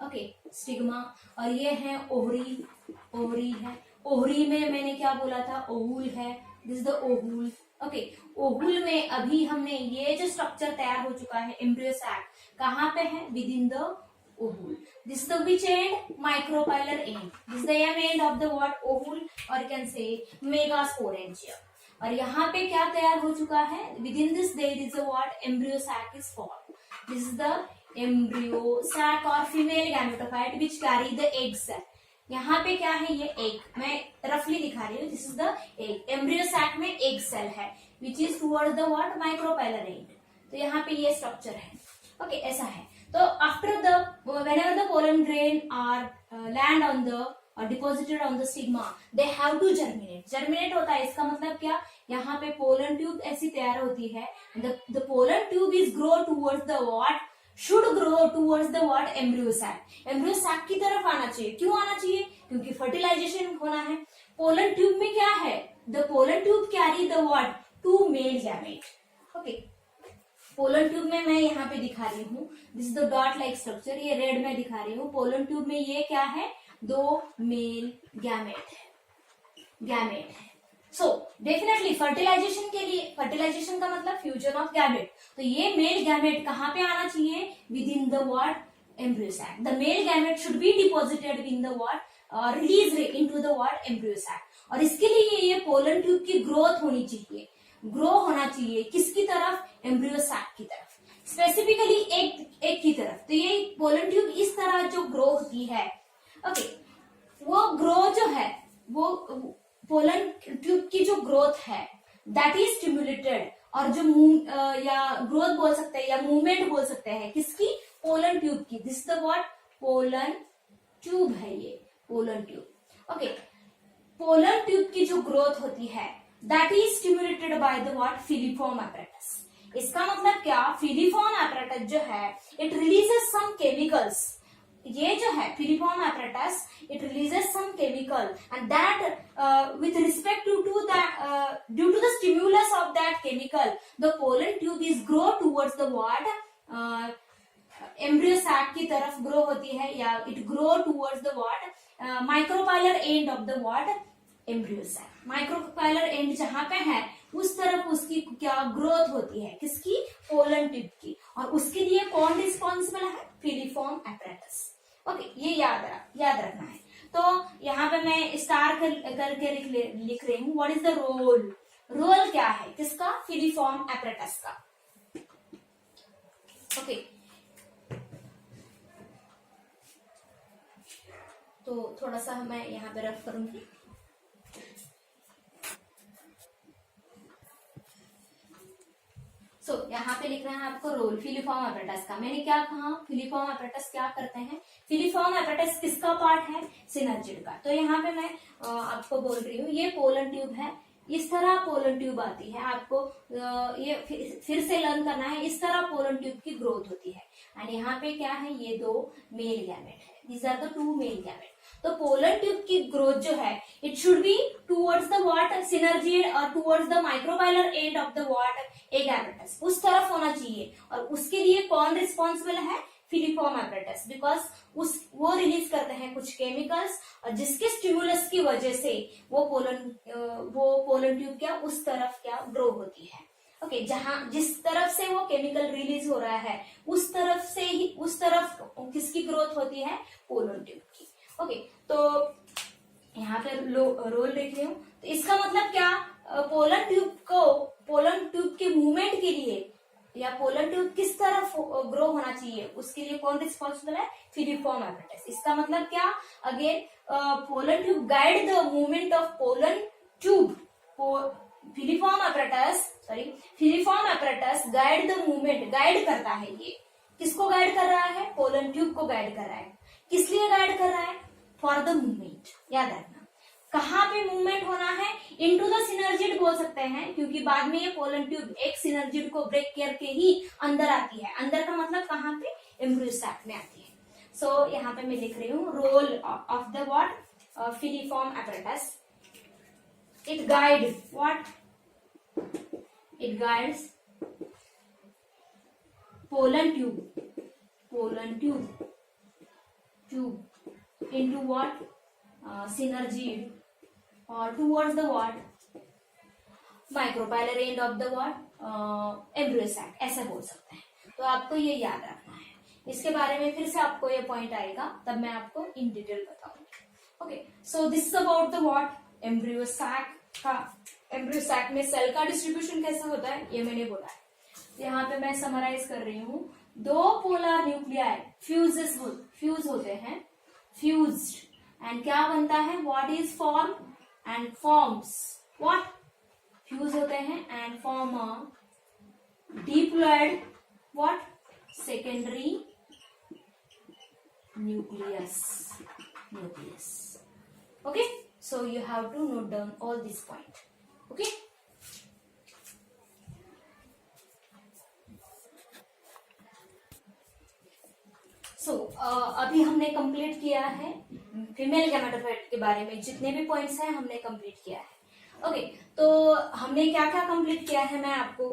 ओके, स्टिग्मा। और ये है ओहरी, ओहरी है। ओहरी में मैंने क्या बोला था, ओहुल है, दिस इज द ओहुल। ओके, ओहुल में अभी हमने ये जो स्ट्रक्चर तैयार हो चुका है, एम्ब्रियो सैक, कहाँ पे है, within the ovule. This the which end, micropylar end, this the M end of the what, ovule, और कैन से मेगास्पोरेंजियम। और यहाँ पे क्या तैयार हो चुका है, within this there is a what, embryo sac is form. This is the embryo sac और female gametophyte which carry the egg cell. यहाँ पे क्या है, ये एग, मैं रफली दिखा रही हूँ, this is the egg. Embryo sac में एग सेल है which is toward the what, micropylar end. तो यहाँ पे ये स्ट्रक्चर है, ओके, ऐसा है। तो after the whenever the pollen grain are land on the or deposited on the stigma, they have to germinate. germinate होता है, इसका मतलब क्या, यहाँ पे पोलन ट्यूब ऐसी तैयार होती है। the pollen tube is grow towards the what, should grow towards the what, embryo sac. embryo sac की तरफ आना चाहिए। क्यों आना चाहिए, क्योंकि फर्टिलाइजेशन होना है। पोलन ट्यूब में क्या है, the pollen tube carry the what, two male gamete। okay, pollen tube में मैं यहाँ पे दिखा रही हूँ, this the dot like structure, ये रेड में दिखा रही हूँ। पोलन ट्यूब में ये क्या है, दो मेल गैमेट है, गैमेट है। सो डेफिनेटली फर्टिलाइजेशन के लिए, फर्टिलाइजेशन का मतलब फ्यूजन ऑफ गैमेट, तो ये मेल गैमेट कहाँ पे आना चाहिए, within the what, embryo sac. The male gamete should be deposited in the what, release into the what, embryo sac. और इसके लिए ये पोलन ट्यूब की ग्रोथ होनी चाहिए, ग्रो होना चाहिए किसकी तरफ, एम्ब्रियो सैक की तरफ, स्पेसिफिकली एक की तरफ। तो ये पोलन ट्यूब इस तरह जो ग्रो होती है, ओके, वो ग्रो जो है, वो पोलन ट्यूब की जो ग्रोथ है, दैट इज स्टिमुलेटेड, और जो या ग्रोथ बोल सकते हैं या मूवमेंट बोल सकते हैं किसकी, पोलन ट्यूब की। This the what, pollen tube है ये, pollen tube. Okay, pollen tube की जो ग्रोथ होती है, that is stimulated by the what, filiform apparatus। इसका मतलब क्या, filiform apparatus जो है, it releases some chemicals। ये जो है filiform apparatus, it releases some chemical, and that with respect to that due to the stimulus of that chemical, the pollen tube is grow towards the what, embryo sac की तरफ grow होती है, या it grow towards the what, micropylar end of the what, embryo sac. Micropylar end जहां पे है उस तरफ उसकी क्या ग्रोथ होती है, किसकी, पोलन ट्यूब की। और उसके लिए कौन रिस्पॉन्सिबल है, फिलिफॉर्म एपरेटस। ओके, ये याद रखना है। तो यहाँ पे मैं स्टार करके लिख रही हूँ, what is the role, role क्या है किसका, फिलिफॉर्म एपरेटस का। ओके, तो थोड़ा सा मैं यहाँ पे रफ करूंगी। सो यहाँ पे लिखना है आपको रोल फिलिफॉर्म एपरेटस का। मैंने क्या कहा, फिलिफॉर्म एपरेटस क्या करते हैं, फिलिफॉर्म एपरेटस किसका पार्ट है, सिनर्जिड का। तो यहाँ पे मैं आपको बोल रही हूँ, ये पोलन ट्यूब है, इस तरह पोलन ट्यूब आती है। आपको ये फिर से लर्न करना है, इस तरह पोलन ट्यूब की ग्रोथ होती है। एंड यहाँ पे क्या है, ये दो मेल गैमेट है, these are the two male gamete. तो पोलन ट्यूब की ग्रोथ जो है, it should be towards the what, synergid, और towards the micropylar end of the what, egg apparatus, उस तरफ होना चाहिए। और उसके लिए कौन रिस्पॉन्सिबल है, फिलिफॉर्म एपरेटस, बिकॉज वो रिलीज करते हैं कुछ केमिकल्स जिसके स्टिमुलस की वजह से वो पोलन ट्यूब क्या उस तरफ क्या ग्रो होती है। ओके, जहां जिस तरफ से वो केमिकल रिलीज हो रहा है उस तरफ किसकी ग्रोथ होती है, पोलन ट्यूब की। ओके, तो यहाँ पे रोल देख रहे हो, तो इसका मतलब क्या, पोलन ट्यूब के मूवमेंट के लिए या पोलन ट्यूब किस तरफ ग्रो होना चाहिए उसके लिए कौन रिस्पॉन्सिबल है, फिलिफॉर्म एपरेटस। इसका मतलब क्या, again pollen tube guide the movement of pollen tube, filiform apparatus guide the movement, guide करता है, ये किसको गाइड कर रहा है, पोलन ट्यूब को गाइड कर रहा है। किस लिए गाइड कर रहा है, फॉर द मूवमेंट। याद रखना कहाँ पे मूवमेंट होना है, इनटू द सिनर्जिड बोल सकते हैं, क्योंकि बाद में ये पोलन ट्यूब एक सिनर्जिड को ब्रेक करके ही अंदर आती है। अंदर का मतलब कहाँ पे, एम्ब्रियो सैक में आती है। सो यहाँ पे मैं लिख रही हूँ role of the what, filiform apparatus. It guide what, it guides pollen tube into what, synergid or towards the what, micropylar end of the what, embryo sac, ऐसे बोल सकते हैं। तो आपको ये याद रखना है, इसके बारे में फिर से आपको ये पॉइंट आएगा तब मैं आपको इन डिटेल बताऊंगी। Okay, so this is about the what, embryo sac का। एम्ब्रियो सैक में सेल का डिस्ट्रीब्यूशन कैसे होता है ये मैंने बोला है। यहाँ पे मैं समराइज कर रही हूँ, दो पोलर न्यूक्लियाई फ्यूज होते हैं, फ्यूज्ड, एंड क्या बनता है, what is form and forms what, fuse होते हैं and form a diploid what, secondary nucleus. Okay, so you have to note down all this point. Okay, अभी हमने कंप्लीट किया है फीमेल गैमेटोफाइट के बारे में, जितने भी पॉइंट्स हैं हमने कंप्लीट किया है। ओके, तो हमने क्या क्या कंप्लीट किया है मैं आपको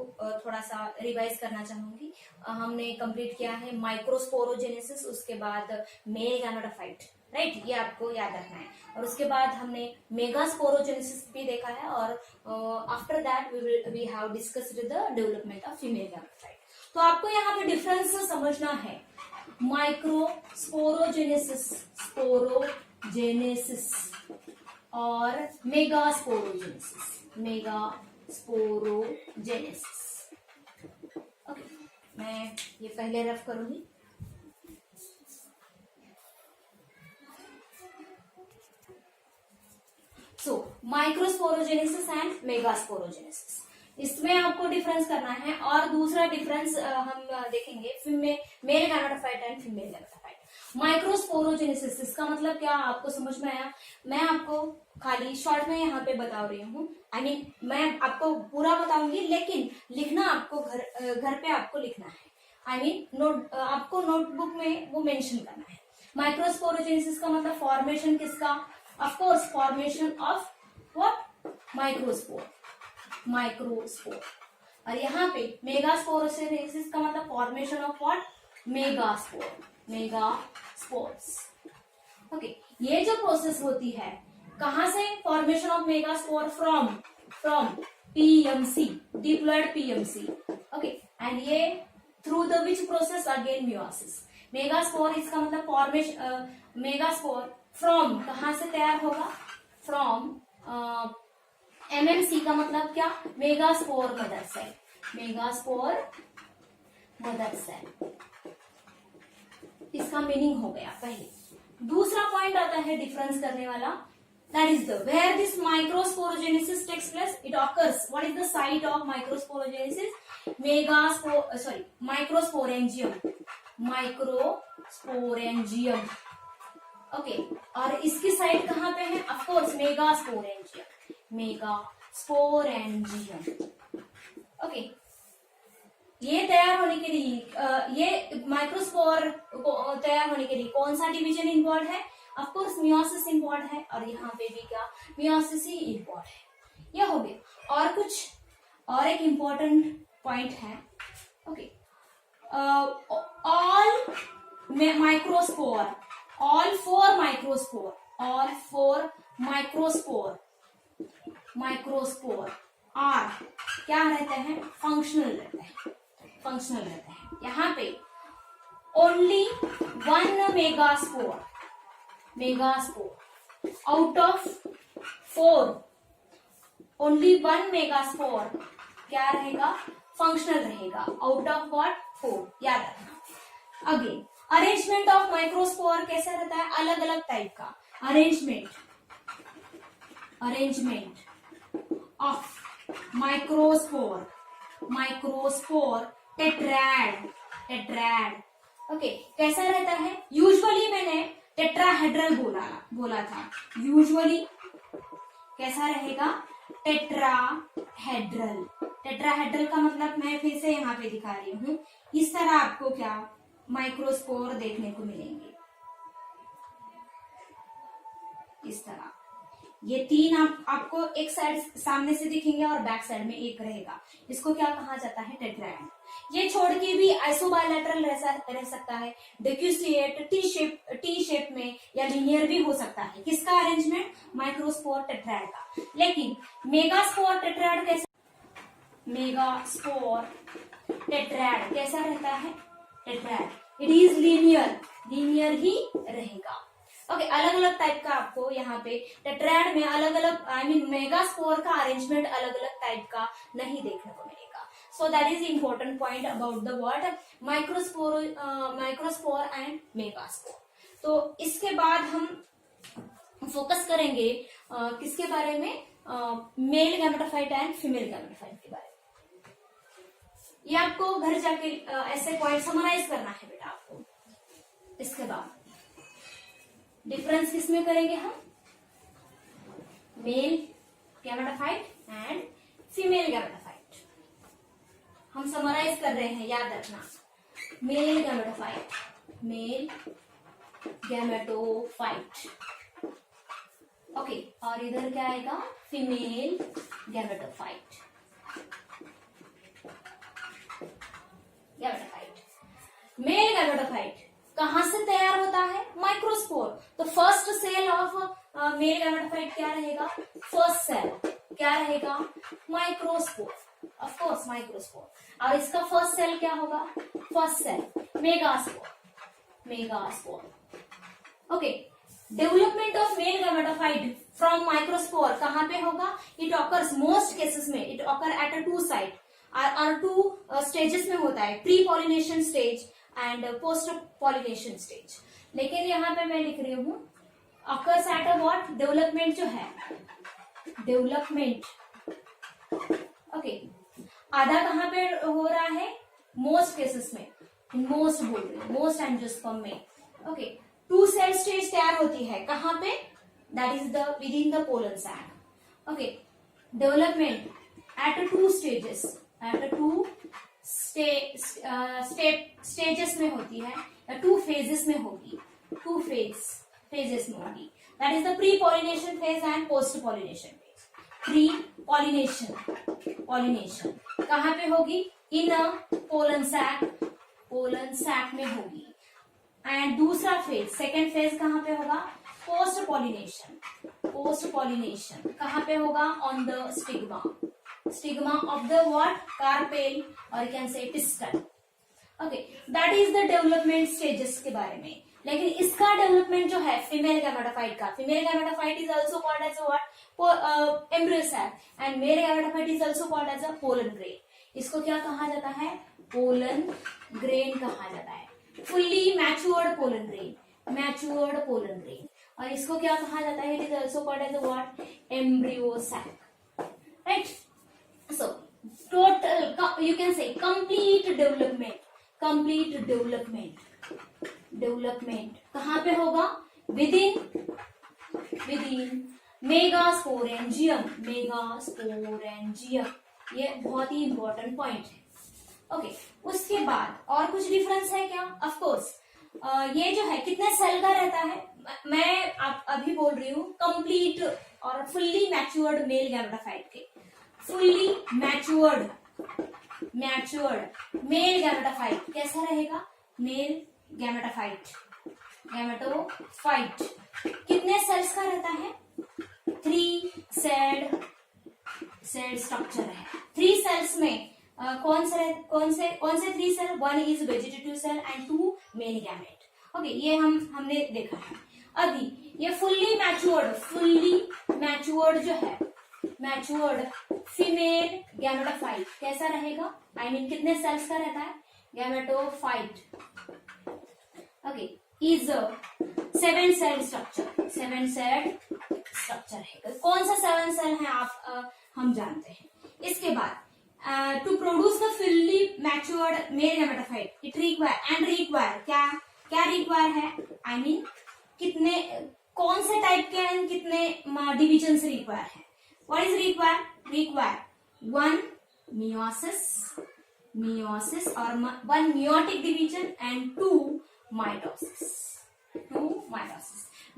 थोड़ा सा रिवाइज करना चाहूंगी। हमने कंप्लीट किया है माइक्रोस्पोरोजेनेसिस, उसके बाद मेल गैमेटोफाइट, राइट, ये आपको याद रखना है। और उसके बाद हमने मेगास्पोरोजेनेसिस भी देखा है, और after that we have discussed the development of female gametophyte. तो आपको यहाँ पे डिफरेंस समझना है, माइक्रोस्पोरोजेनेसिस, स्पोरोजेनेसिस और मेगास्पोरोजेनेसिस। ओके, मैं ये पहले रफ करूंगी। सो माइक्रोस्पोरोजेनेसिस एंड मेगास्पोरोजेनेसिस, इसमें आपको डिफरेंस करना है। और दूसरा डिफरेंस हम देखेंगे mail gametophyte and female gametophyte. Microsporogenesis, इसका मतलब क्या आपको समझ में आया, मैं आपको खाली शॉर्ट में यहाँ पे बता रही हूँ। आई मीन मैं आपको पूरा बताऊंगी, लेकिन लिखना आपको घर पे आपको लिखना है। आई मीन आपको नोटबुक में वो मेंशन करना है। माइक्रोस्पोरोजेनेसिस का मतलब फॉर्मेशन किसका, of course formation of what, microspore. और यहाँ पे मेगास्पोरोजेनेसिस का मतलब formation of what, megaspores. Okay, ये जो प्रोसेस होती है कहां से, formation of megaspore from PMC, diploid PMC. Okay, and ये through the which process, again meiosis. Megaspore इसका मतलब फॉर्मेशन, मेगास्पोर फ्रॉम कहां से तैयार होगा, फ्रॉम एमएमसी का मतलब क्या, megaspore mother cell, megaspore mother cell, इसका मीनिंग हो गया पहले। दूसरा पॉइंट आता है डिफरेंस करने वाला, that is the where this microsporogenesis takes place, it occurs, what is the site of microsporogenesis, microsporangium, okay, और इसकी साइट कहाँ पे है, ऑफ कोर्स मेगास्पोरेंजियम। ओके, ये तैयार होने के लिए ये माइक्रोस्पोर तैयार होने के लिए कौन सा डिवीजन इन्वॉल्व है, ऑफ कोर्स मियोसिस इन्वॉल्व है, और यहाँ पे भी क्या मियोसिस ही इन्वॉल्व है। ये हो गया। और एक इम्पोर्टेंट पॉइंट है, okay, all microspore, all four microspore, all four microspore are क्या रहते हैं, फंक्शनल रहते हैं, फंक्शनल रहते हैं. यहाँ पे only one megaspore out of 4, only one megaspore क्या रहेगा, फंक्शनल रहेगा, आउट ऑफ व्हाट, 4. याद रखना. अगेन अरेंजमेंट ऑफ माइक्रोस्पोर कैसा रहता है, अलग अलग टाइप का arrangement of microspore tetrad. Okay, कैसा रहता है, यूजुअली मैंने टेट्राहेड्रल बोला था. यूजुअली कैसा रहेगा, टेट्राहेड्रल का मतलब मैं फिर से यहाँ पे दिखा रही हूँ. इस तरह आपको क्या माइक्रोस्पोर देखने को मिलेंगे, इस तरह. ये 3 आपको एक साइड सामने से दिखेंगे और बैक साइड में एक रहेगा. इसको क्या कहा जाता है, टेट्राहेड्रल. ये छोड़ के भी आइसोबायलैटरल रह सकता है, डिक्यूसिएट, टी शेप में, या लिनियर भी हो सकता है. किसका अरेंजमेंट, माइक्रोस्पोर टेट्राड का. लेकिन मेगास्पोर टेट्राड कैसा रहता है, टेट्राड इट इज लीनियर ही रहेगा. ओके, अलग अलग टाइप का आपको यहाँ पे टेट्राड में अलग अलग, मेगास्पोर का अरेंजमेंट अलग अलग टाइप का नहीं देखने को मिलेगा. So that is the important point about the what microspore and megaspore. तो इसके बाद हम फोकस करेंगे किसके बारे में, mail gametophyte and female gametophyte के बारे में. ये आपको घर जाके ऐसे पॉइंट समराइज करना है बेटा आपको. इसके बाद डिफरेंस किसमें करेंगे हम, mail gametophyte and female gametophyte. हम समराइज कर रहे हैं, याद रखना. मेल गैमेटोफाइट, ओके, और इधर क्या आएगा, फीमेल गैमेटोफाइट. मेल गैमेटोफाइट कहां से तैयार होता है, माइक्रोस्पोर. तो first cell of male gametophyte क्या रहेगा, फर्स्ट सेल क्या रहेगा, माइक्रोस्पोर. Of course microspore. और इसका फर्स्ट सेल क्या होगा, first cell megaspore. Okay, development of male gametophyte from microspore कहां पे होगा, इट ऑकर्स मोस्ट केसेस में, it occur at a 2 site और 2 स्टेजेस में होता है, pre pollination stage and post pollination stage. लेकिन यहाँ पे मैं लिख रही हूँ occurs at a what, development जो है, डेवलपमेंट. ओके, आधा कहां पे हो रहा है, मोस्ट केसेस में, मोस्ट बोल रही हूँ, मोस्ट एंजियोस्पर्म में. ओके, 2 सेल स्टेज तैयार होती है कहां पे, that is the within the pollen sac. Okay, development at 2 stages, at 2 stages में होती है, या 2 फेजेस में होगी, 2 फेजेस में होगी. That is the pre pollination phase and post pollination phase. Pre pollination कहां पे होगी, इन अ पोलन सैक में होगी. एंड दूसरा फेज, सेकेंड फेज कहां पे होगा, पोस्ट पॉलिनेशन कहां पे होगा, on the stigma of the what, carpel और can say pistil. Okay, that is the development stages के बारे में. लेकिन इसका डेवलपमेंट जो है फीमेल गैमेटोफाइट का, female gametophyte is also called as what, embryo sac, and male gametophyte is also called as a pollen grain. इसको क्या कहा जाता है, पोलन ग्रेन कहा जाता है, फुल्ली मैच्योर्ड पोलन ग्रेन. और इसको क्या कहा जाता है, it is also called as what, embryo sac. Right. So total you can say complete development कहां पे होगा, विद इन मेगास्पोरेंजियम. ये बहुत ही इंपॉर्टेंट पॉइंट है. ओके, उसके बाद और कुछ डिफरेंस है क्या, ऑफ कोर्स ये जो है कितने सेल का रहता है, मैं अभी बोल रही हूँ कंप्लीट और फुल्ली मैच्योर्ड मेल गैमेटोफाइट के. फुल्ली मैच्योर्ड मेल गैमेटोफाइट कैसा रहेगा, मेल गैमेटोफाइट, गैमेटोफाइट कितने सेल्स का रहता है? 3 सेल स्ट्रक्चर है। 3 सेल्स में कौन से 3 cell? 1 is vegetative cell and 2 male gamete. Okay, ये हमने देखा है। अभी ये फुल्ली मैच्योर्ड जो है, मैच्योर्ड फीमेल गैमेटोफाइट कैसा रहेगा? आई मीन कितने सेल्स का रहता है? Gametophyte okay is 7 cell structure, 7 cell structure है। कौन सा 7 सेल है आप हम जानते हैं। इसके बाद to produce the fully matured male gametophyte it require क्या रिक्वायर है? आई मीन कितने, कौन से टाइप के एंड कितने डिविजन से रिक्वायर है? What is require 1 meiosis or 1 meiotic division and 2 mitosis।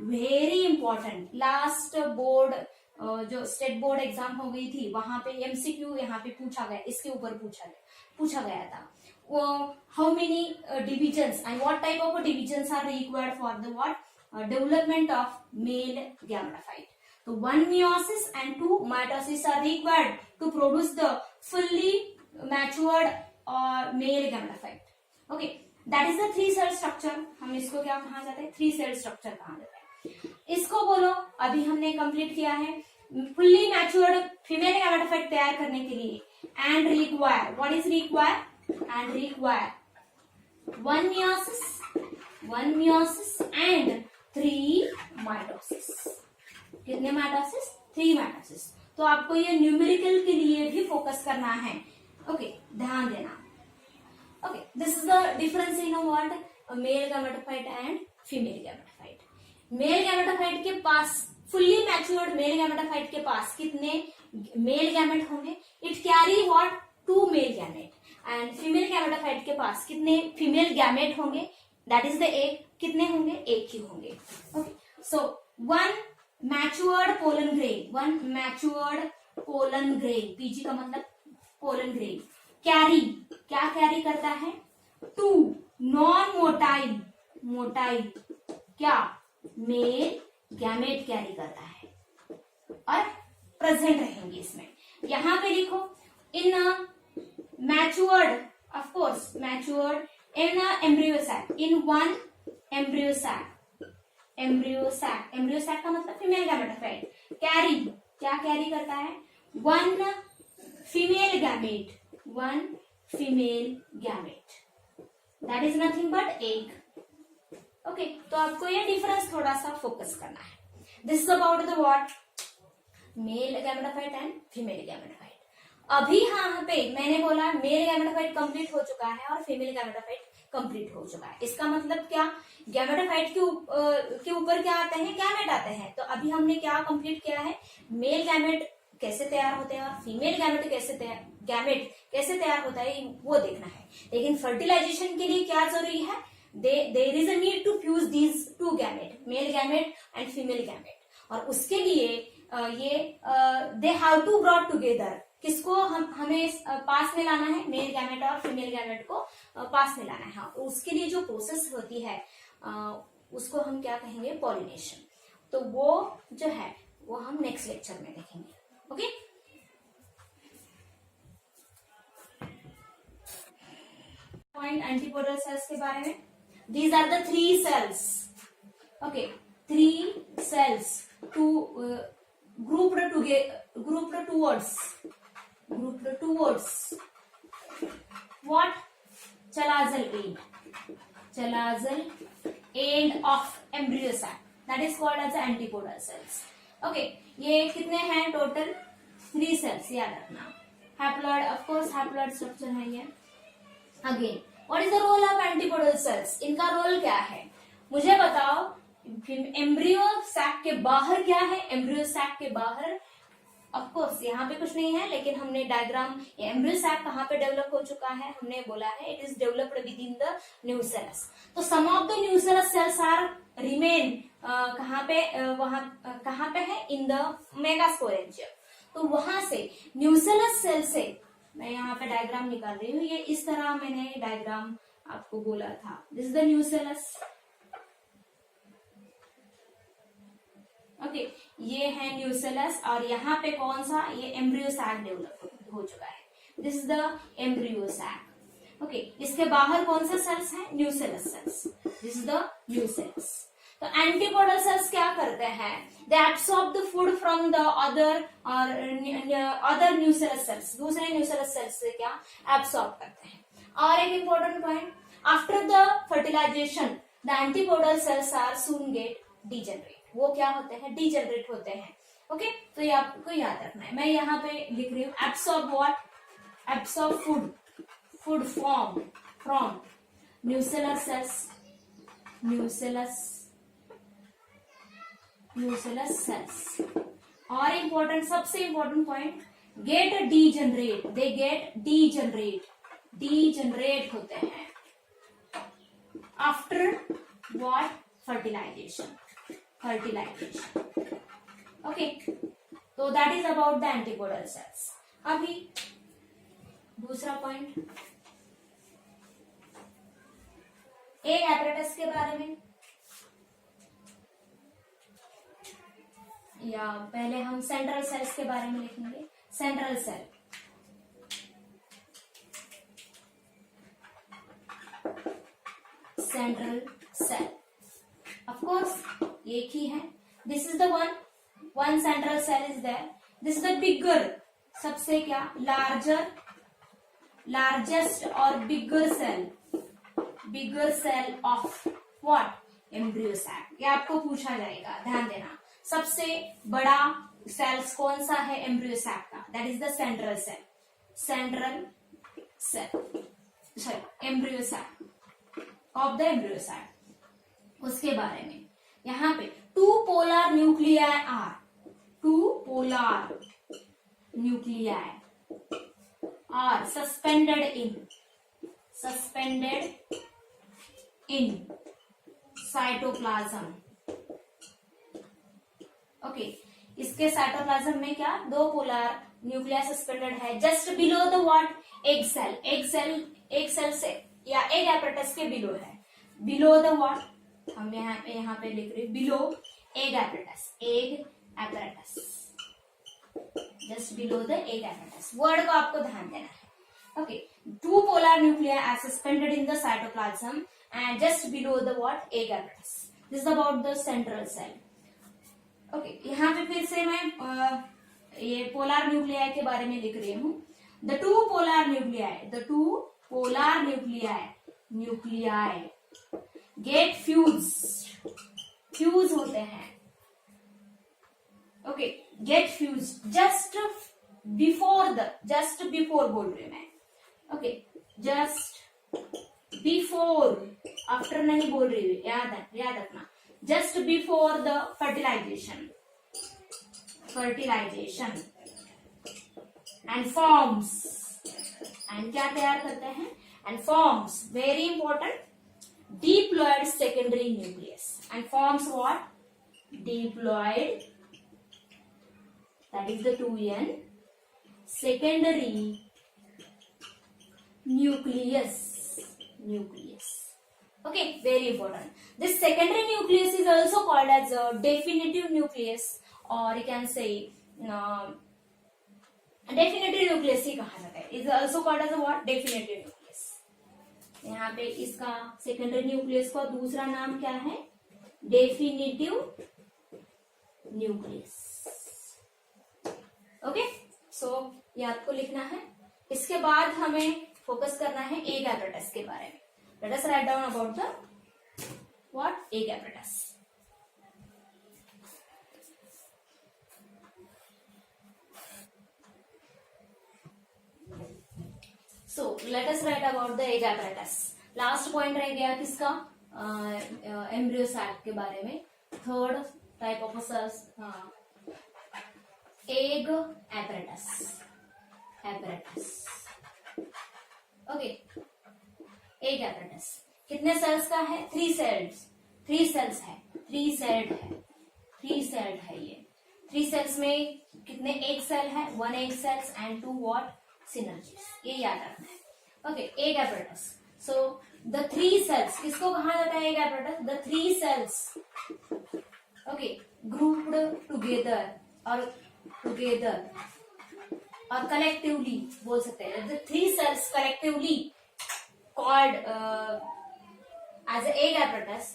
Very important. Last board जो स्टेट बोर्ड एग्जाम हो गई थी वहां पे एमसीक्यू यहाँ पे पूछा गया, इसके ऊपर पूछा गया था। How many divisions and what type of divisions are required for the what development of male gametophyte? तो 1 meiosis and 2 mitosis are required to produce the fully matured male gametophyte। Okay, that is the 3 cell structure। हम इसको क्या कहा जाता है? 3 cell structure कहा जाता है। इसको बोलो, अभी हमने कंप्लीट किया है फुल्ली मैच्योर्ड फीमेल गैमेटोफाइट तैयार करने के लिए। And require, what is require? And require 1 meiosis and 3 mitosis। कितने माइटोसिस? 3 माइटोसिस। तो आपको ये न्यूमेरिकल के लिए भी फोकस करना है। ओके, ध्यान देना। Okay, this is the difference in what male gametophyte and female gametophyte. Male gametophyte के पास, फुल्ली मैच्योर्ड मेल गैमेटोफाइट के पास कितने मेल गैमेट होंगे? It carry what 2 male gamete. And female gametophyte के पास कितने फीमेल गैमेट होंगे? That is the egg. कितने होंगे? एक ही होंगे। ओके, सो 1 मैच्योर्ड पोलन ग्रेन, पीजी का मतलब पोलन ग्रेन, कैरी क्या कैरी करता है? 2 नॉन मोटाइल क्या मेल गैमेट कैरी करता है और प्रेजेंट रहेंगे इसमें। यहां पे लिखो in matured, of course matured in embryo sac, in 1 embryo sac का मतलब फीमेल गैमेटोफाइट कैरी क्या कैरी करता है? 1 female gamete, that is nothing but egg. Okay, तो आपको ये डिफरेंस थोड़ा सा फोकस करना है। This is about the what male gametophyte and female gametophyte. अभी यहाँ पे मैंने बोला मेल गैमेटोफाइट कंप्लीट हो चुका है और फीमेल गैमेटोफाइट कंप्लीट हो चुका है। इसका मतलब क्या? गैमेटोफाइट के ऊपर क्या आते हैं? गैमेट आते हैं। तो अभी हमने क्या कंप्लीट किया है? मेल गैमेट कैसे तैयार होते हैं और फीमेल गैमेट कैसे तैयार होता है वो देखना है। लेकिन फर्टिलाइजेशन के लिए क्या जरूरी है? There is a need to fuse these 2 gamete, male gamete and female gamete. और उसके लिए ये they have to brought together. किसको हमें पास में लाना है? मेल गैमेट और फीमेल गैमेट को पास में लाना है। उसके लिए जो प्रोसेस होती है उसको हम क्या कहेंगे? पॉलिनेशन। तो वो जो है वो हम नेक्स्ट लेक्चर में देखेंगे। ओके, पॉइंट एंटीपोडल सेल्स के बारे में। These are the 3 cells. Okay, 3 cells grouped towards what? Chalazal end of embryo sac, that is called as antipodal cells। okay, ये कितने हैं टोटल? 3 सेल्स, याद रखना। Haploid, of course haploid structure है ये। Again, what is the role of antipodal cells? इनका role क्या है मुझे बताओ। एम्ब्रियो सैक के बाहर क्या है? एम्ब्रियो सैक के बाहर ऑफ कोर्स यहाँ पे कुछ नहीं है, लेकिन हमने डायग्राम, एम्ब्रियो सैक कहाँ पे डेवलप हो चुका है हमने बोला है, it is developed within the nucellus. तो some of the nucellus cells are remain कहाँ पे है? In the megasporangium. तो वहां से न्यूसेलस सेल से मैं यहाँ पे डायग्राम निकाल रही हूँ। ये इस तरह मैंने डायग्राम आपको बोला था, this is the nucellus. Okay, ये है न्यूसेलस और यहाँ पे कौन सा, ये एम्ब्रियो सैक डेवलप हो चुका है, this is the embryo sac. Okay, इसके बाहर कौन सा सेल्स है, nucellus cells, this is the nucellus. तो एंटीपोडल सेल्स क्या करते हैं, they absorb the food from the other और अदर न्यूसेलस सेल्स, दूसरे न्यूसेलस सेल्स से क्या एब्सॉर्ब करते हैं। और एक important point, after the fertilization the antipodal cells are soon get degenerate, वो क्या होते हैं, डीजेनरेट होते हैं। ओके, तो ये आपको याद रखना है। मैं यहाँ पे लिख रही हूँ absorb what, absorb food, food form from nucellus cells, nucellus cells. और इंपॉर्टेंट, सबसे important point, get degenerate, they get degenerate, degenerate होते हैं after what, fertilization, fertilization. Okay, तो that is about the antipodal cells. अभी दूसरा point, egg apparatus के बारे में, या पहले हम सेंट्रल सेल्स के बारे में लिखेंगे। Central cell, central cell of course एक ही है, this is the one central cell is there, this is the bigger, सबसे क्या लार्जर, लार्जेस्ट और bigger cell of what, embryo sac. ये आपको पूछा जाएगा, ध्यान देना। सबसे बड़ा सेल्स कौन सा है एम्ब्रियो सैक का, that is the central cell, central cell, sorry embryo sac of the embryo sac. उसके बारे में यहाँ पे two polar nuclei are, two polar nuclei are suspended in cytoplasm. Okay, इसके साइटोप्लाज्म में क्या, दो पोलर न्यूक्लियस सस्पेंडेड है just below the what, egg cell, egg cell से या एग एपरेटस के बिलो है, बिलो द व्हाट, हम यहाँ पे लिख रहे below egg apparatus, just below the egg apparatus, word को आपको ध्यान देना है। Okay, two polar nuclei are suspended in the cytoplasm and just below the what, egg apparatus, this is about the central cell. Okay, यहाँ पे फिर से मैं ये पोलर न्यूक्लियाई के बारे में लिख रही हूँ। The two polar nuclei get fuse होते हैं। Okay, get fuse just before बोल रही हूं मैं। ओके, जस्ट बिफोर, आफ्टर नहीं बोल रही हूँ, याद रखना, just before the fertilization and forms, and क्या तैयार करते हैं, and forms, very important, diploid secondary nucleus and forms what, diploid, that is the 2n, secondary nucleus. Okay, very important. This secondary nucleus is also called as a definitive nucleus, or you can say definitive nucleus ही कहा जाता है, is also called as a what, definitive nucleus. यहाँ पे इसका secondary nucleus का दूसरा नाम क्या है, डेफिनेटिव न्यूक्लियस। ओके, सो ये आपको लिखना है। इसके बाद हमें फोकस करना है एग एपरेटस के बारे में। Let us write down about the what, egg apparatus. So let us write about the egg apparatus. Last point रह गया किसका, एम्ब्रियो सैक के बारे में। Third type of cells, egg apparatus. Okay, egg apparatus कितने सेल्स का है, three cells है, थ्री सेल्ड है ये। थ्री सेल्स में कितने एग सेल है, one egg cells and two what, synergies, ये याद रखना है। Okay, egg apparatus. So the three cells किसको कहा जाता है egg apparatus? The three cells, okay, grouped together और कलेक्टिवली बोल सकते हैं, the three cells collectively called as an egg apparatus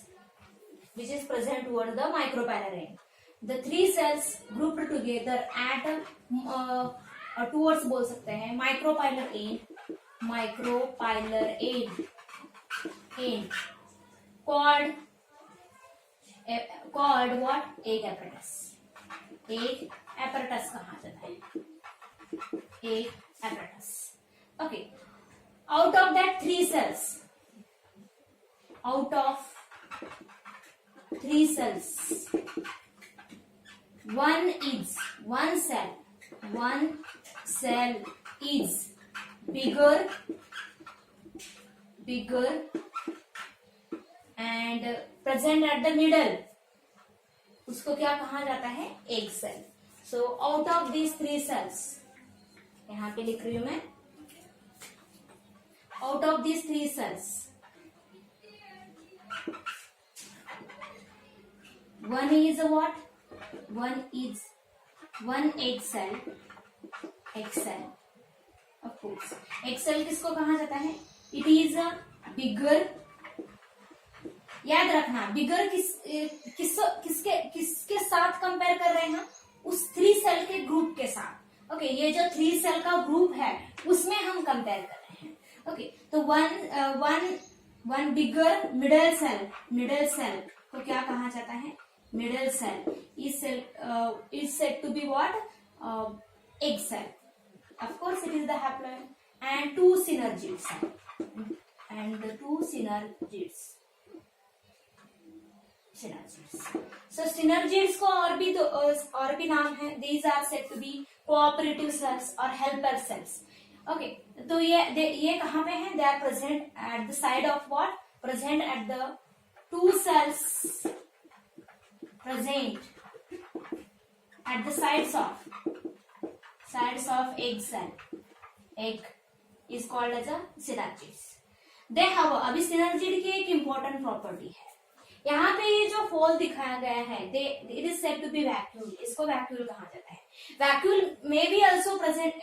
which is present towards the micropylar end. The three cells grouped together at towards बोल सकते हैं micropylar end called what? Egg apparatus. Egg apparatus कहा जाता है, egg apparatus. Okay, out of that three cells, one cell is bigger and present at the middle, उसको क्या कहा जाता है? Egg cell. So out of these three cells, यहां पे लिख रही हूं मैं, out of these three cells one is what? one egg cell. Of course, egg cell किसको कहा जाता है? It is a bigger, याद रखना, बिगर किसके साथ कंपेयर कर रहे हैं? उस थ्री सेल के ग्रुप के साथ. ओके, ये जो थ्री सेल का ग्रुप है उसमें हम कंपेयर कर रहे हैं. ओके, तो वन बिगर मिडल सेल को क्या कहा जाता है? Middle cell is said to be what? Egg cell. Of course, it is the haploid. And two synergids. So synergids को और भी नाम है. These are said to be cooperative cells or helper cells. Okay, तो ये कहाँ पे हैं? They are present at the side of what? Present at the two cells present at the sides of egg cell. Egg is called as a synergids. They have, अभी synergid की एक important property है. यहाँ पे ये जो फोल दिखाया गया है, it is said to be vacuole. इसको vacuole कहा जाता है. Vacuole may be also present.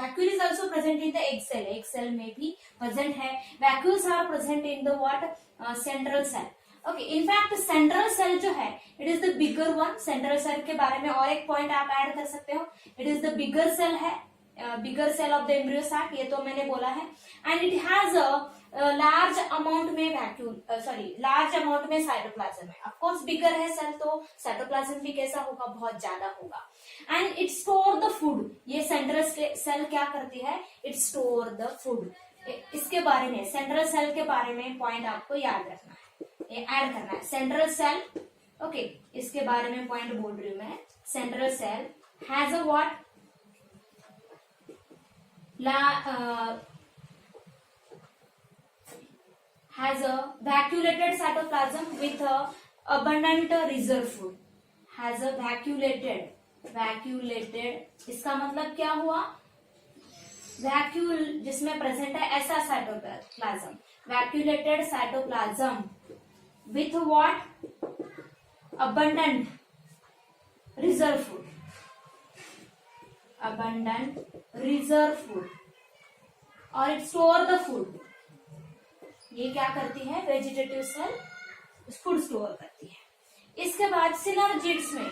Vacuole is also present in the egg cell. Egg cell में भी present है. Vacuoles are present in the what? Central cell. Okay, in fact central cell जो है, it is the bigger one. Central cell के बारे में और एक point आप add कर सकते हो. It is the bigger cell है, bigger cell of the embryo sac. ये तो मैंने बोला है. And it has a large amount में vacuole, large amount में cytoplasm है. Of course bigger है cell तो cytoplasm भी कैसा होगा? बहुत ज्यादा होगा. And it store the food. ये central cell क्या करती है? It store the food. इसके बारे में, central cell के बारे में point आपको याद रखना है, ऐड करना है. सेंट्रल सेल, ओके, इसके बारे में पॉइंट बोल रही हूं मैं. Central cell has a what? Has a vacuolated cytoplasm with abundant reserve food. Has a vacuolated, इसका मतलब क्या हुआ? वैक्यूल जिसमें प्रेजेंट है ऐसा cytoplasm, vacuolated cytoplasm with what? Abundant reserve food. और it store the food. ये क्या करती है? वेजिटेटिव सेल फूड स्टोर करती है. इसके बाद सिनर्जिड्स में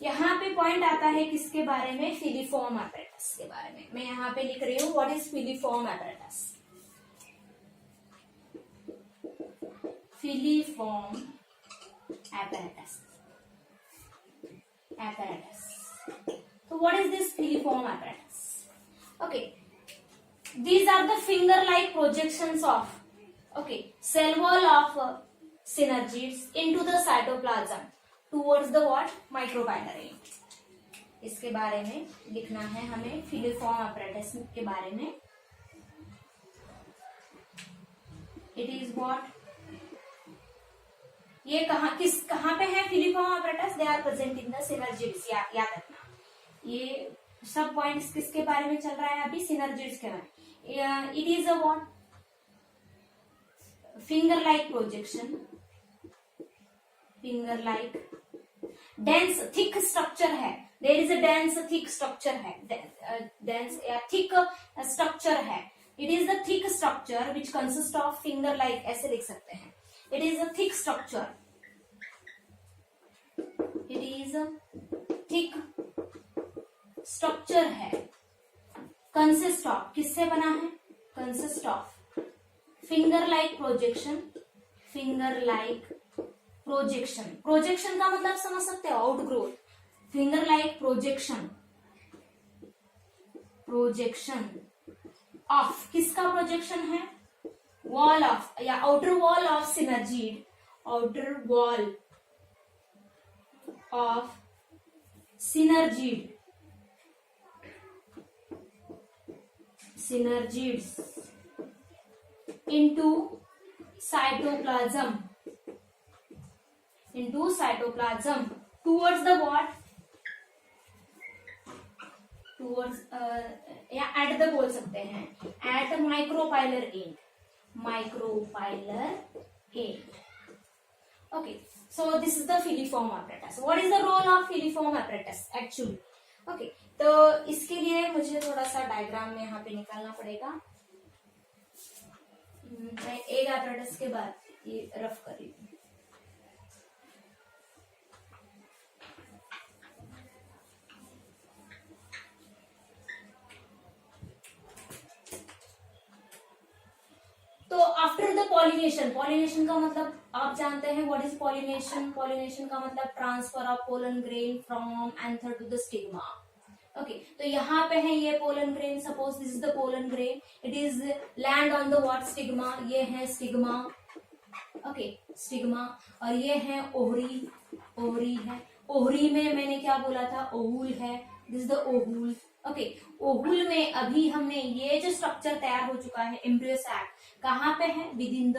यहाँ पे पॉइंट आता है किसके बारे में? फिलीफॉर्म apparatus के बारे में. मैं यहाँ पे लिख रही हूँ what is filiform apparatus. Filiform apparatus. So what is this filiform apparatus? Okay, these are the finger-like projections of, okay, cell wall of synergids into the cytoplasm towards the what? Micropylar end. इसके बारे में लिखना है हमें, filiform apparatus के बारे में. It is what? ये कहाँ पे है filiform apparatus? They are present in the synergids. याद रखना, ये सब पॉइंट्स किसके बारे में चल रहा है अभी? सिनर्जिड्स के बारे में. It is a what? Finger like projection, finger like dense thick structure है, there is a dense thick structure है, डेंस या थिक स्ट्रक्चर है, it is the thick structure which consist of finger like, ऐसे लिख सकते हैं, it is a thick structure, it is a thick structure है, consist of, किससे बना है, consist of finger like projection, finger like projection, projection का मतलब समझ सकते हो, outgrowth, finger like projection, projection of, किसका प्रोजेक्शन है, वॉल ऑफ या outer wall of synergid, outer wall of synergid, synergids into cytoplasm, towards the what, towards या at the बोल सकते हैं, at micropylar end, micropylar end. Okay, so this is the filiform apparatus. What is the role of filiform apparatus actually? Okay, तो इसके लिए मुझे थोड़ा सा डायग्राम में यहाँ पे निकालना पड़ेगा, मैं एक apparatus के बाद ये रफ कर रही हूँ। तो आफ्टर द पॉलिनेशन, पॉलिनेशन का मतलब आप जानते हैं व्हाट इज पॉलिनेशन, पॉलिनेशन का मतलब transfer of pollen grain from anther to the stigma. Okay, तो यहाँ पे है ये pollen grain, suppose this is the pollen grain, it is land on the what, stigma, ये है स्टिग्मा, ओके स्टिग्मा, और ये है ओवरी, ओवरी है, ओवरी में मैंने क्या बोला था, ओवूल है, दिस इज द ओवूल। ओके, ओवूल में अभी हमने ये जो स्ट्रक्चर तैयार हो चुका है, एम्ब्रियो सैक, कहाँ पे है, within the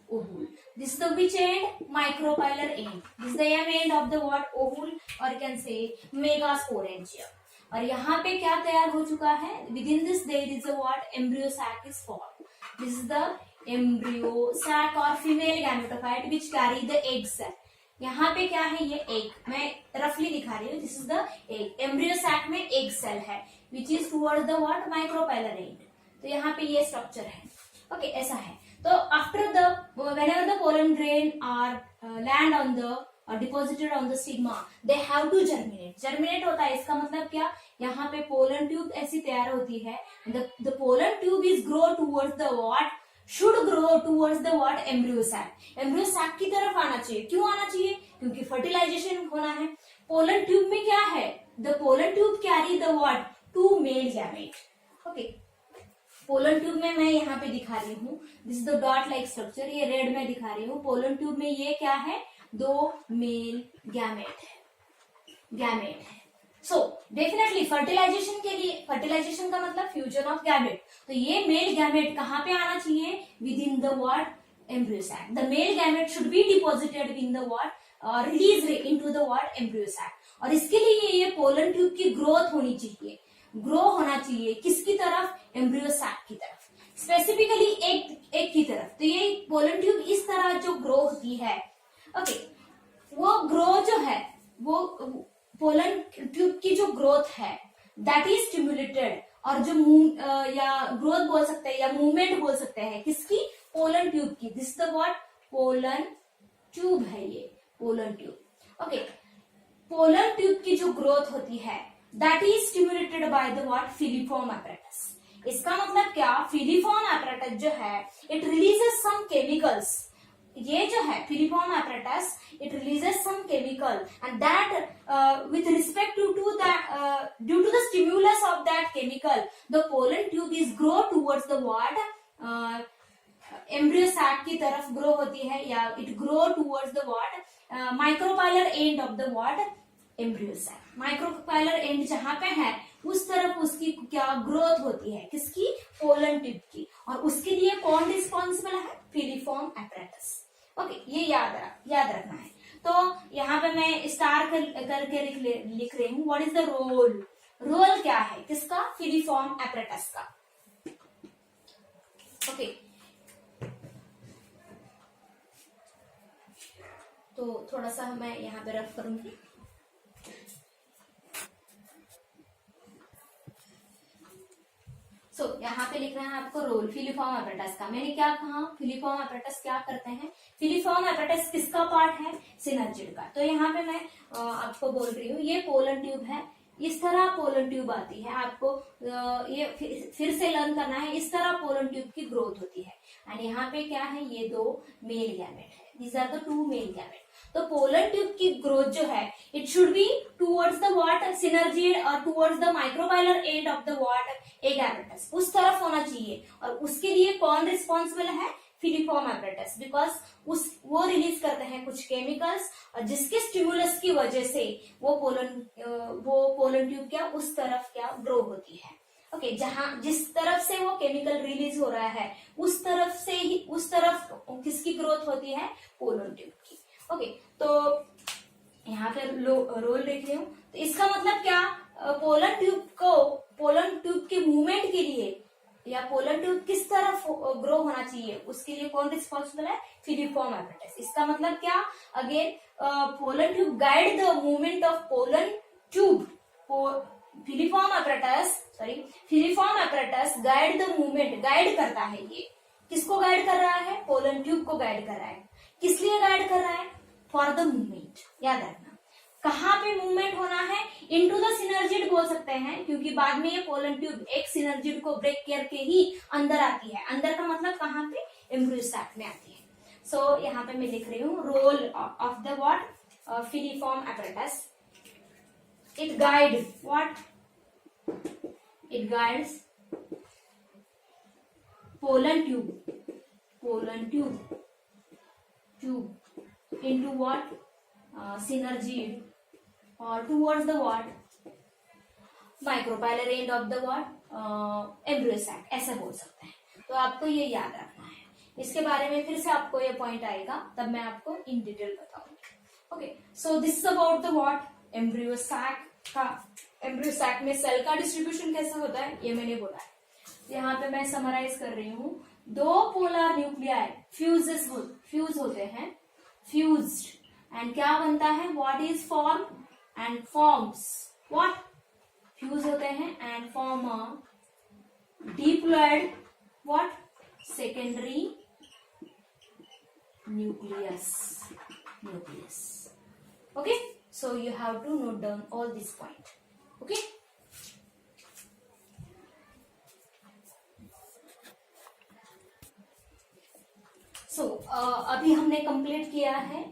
ovule, this the which end, micropylar end, this the end of the what, ovule, और कैन से मेगास्पोरेंजियम। और यहाँ पे क्या तैयार हो चुका है, within this there is a what, embryo sac is form, this is the embryo sac और female gametophyte which carry the egg cell. यहाँ पे क्या है, ये एग, मैं रफली दिखा रही हूँ, this is the egg, embryo sac में एग सेल है which is toward the what, micropylar end, तो यहाँ पे ये स्ट्रक्चर है। ओके, ऐसा है। तो after the whenever the pollen grain are land on the deposited on the stigma, they have to germinate, germinate होता है, इसका मतलब क्या, यहाँ पे पोलन ट्यूब ऐसी तैयार होती है, the pollen tube is grow towards the what, should grow towards the what, embryo sac, embryo sac की तरफ आना चाहिए, क्यों आना चाहिए, क्योंकि फर्टिलाइजेशन होना है। पोलन ट्यूब में क्या है, the pollen tube carry the what, two male gamete। Okay, pollen tube में मैं यहाँ पे दिखा रही हूँ, this is the dot like structure, ये रेड में दिखा रही हूँ, पोलन ट्यूब में ये क्या है, दो मेल गैमेट है, गैमेट है। सो डेफिनेटली फर्टिलाइजेशन के लिए, फर्टिलाइजेशन का मतलब फ्यूजन ऑफ गैमेट, तो ये मेल गैमेट कहाँ पे आना चाहिए, within the what, embryo sac, the male gamete should be deposited in the what, release into the what, embryo sac, और इसके लिए ये पोलन ट्यूब की ग्रोथ होनी चाहिए, ग्रो होना चाहिए, किसकी तरफ, एम्ब्रियो सैक की तरफ, स्पेसिफिकली एक की तरफ। तो ये पोलन ट्यूब इस तरह जो ग्रो होती है, ओके, वो ग्रो जो है, वो पोलन ट्यूब की जो ग्रोथ है, दैट इज स्टिमुलेटेड, और जो या ग्रोथ बोल सकते हैं या मूवमेंट बोल सकते हैं, किसकी, पोलन ट्यूब की, this the what, pollen tube है ये, pollen tube. Okay, pollen tube की जो ग्रोथ होती है, that is stimulated by the what, filiform apparatus। इसका मतलब क्या, filiform apparatus जो है, it releases some chemicals, ये जो है filiform apparatus, it releases some chemical, and that with respect to that due to the stimulus of that chemical, the pollen tube is grow towards the what, embryo sac की तरफ grow होती है, या it grow towards the what, micropylar end of the what, embryo sac, micropylar end जहां पे है उस तरफ उसकी क्या ग्रोथ होती है, किसकी, पोलन ट्यूब की, और उसके लिए कौन रिस्पॉन्सिबल है, फिलिफॉर्म एपरेटस। ओके, ये याद रखना है। तो यहाँ पे मैं स्टार करके लिख रही हूँ, what is the role, role क्या है किसका, फिलिफॉर्म एपरेटस का। ओके, तो थोड़ा सा मैं यहाँ पे रफ करूंगी। यहाँ पे लिखना है आपको रोल फिलीफॉर्म एपरेटस का। मैंने क्या कहा, फिलीफॉर्म एपरेटस क्या करते हैं, फिलीफॉर्म एपरेटस किसका पार्ट है, सिनर्जिड का। तो यहाँ पे मैं आपको बोल रही हूँ, ये पोलन ट्यूब है, इस तरह पोलन ट्यूब आती है। आपको ये फिर से लर्न करना है, इस तरह पोलन ट्यूब की ग्रोथ होती है। एंड यहाँ पे क्या है, ये 2 मेल गैमेट है, these are the 2 male gamete. तो पोलन ट्यूब की ग्रोथ जो है, it should be towards the what, synergid और towards the micropylar end of the what, egg apparatus, उस तरफ होना चाहिए। और उसके लिए कौन रिस्पॉन्सिबल है, फिलीफॉर्म एपरेटस, बिकॉज वो रिलीज करते हैं कुछ केमिकल्स, और जिसके स्टिमुलस की वजह से वो पोलन ट्यूब क्या उस तरफ क्या ग्रो होती है। ओके, जहां जिस तरफ से वो केमिकल रिलीज हो रहा है उस तरफ से ही, उस तरफ किसकी ग्रोथ होती है, पोलन ट्यूब की। ओके, तो यहाँ पे रोल लिख रही हूँ। तो इसका मतलब क्या, पोलन ट्यूब के मूवमेंट के लिए, या पोलन ट्यूब किस तरफ ग्रो होना चाहिए, उसके लिए कौन रिस्पॉन्सिबल है, फिलीफॉर्म एपरेटस। इसका मतलब क्या, again pollen tube guide the movement of pollen tube, filiform apparatus guide the movement, guide करता है। ये किसको गाइड कर रहा है, पोलन ट्यूब को गाइड कर रहा है। किस लिए गाइड कर रहा है, फॉर द मूवमेंट। याद रखना कहाँ पे मूवमेंट होना है, इनटू द सिनर्जिड बोल सकते हैं, क्योंकि बाद में ये पोलन ट्यूब एक सिनर्जिड को ब्रेक करके ही अंदर आती है। अंदर का मतलब कहाँ पे, एम्ब्रियो सैक में आती है। सो यहाँ पे मैं लिख रही हूँ, role of the what, filiform apparatus, it guide what, it guides pollen tube into what, synergy or towards the what, micropilar end of the what, embryo sac, ऐसा बोल सकते हैं। तो आपको ये याद रखना है। इसके बारे में फिर से आपको ये पॉइंट आएगा, तब मैं आपको इन डिटेल बताऊंगी। Okay, so this is about the what, embryo sac का। एम्ब्रियो सैक में सेल का डिस्ट्रीब्यूशन कैसे होता है, ये मैंने बोला है। यहाँ पे मैं समराइज कर रही हूँ, 2 पोलर न्यूक्लियाई फ्यूज होते हैं, फ्यूज्ड, एंड क्या बनता है, what is form and forms what, fuse होते हैं and form a diploid what, secondary nucleus. Okay, so you have to note down all this point. Okay, अभी हमने कंप्लीट किया है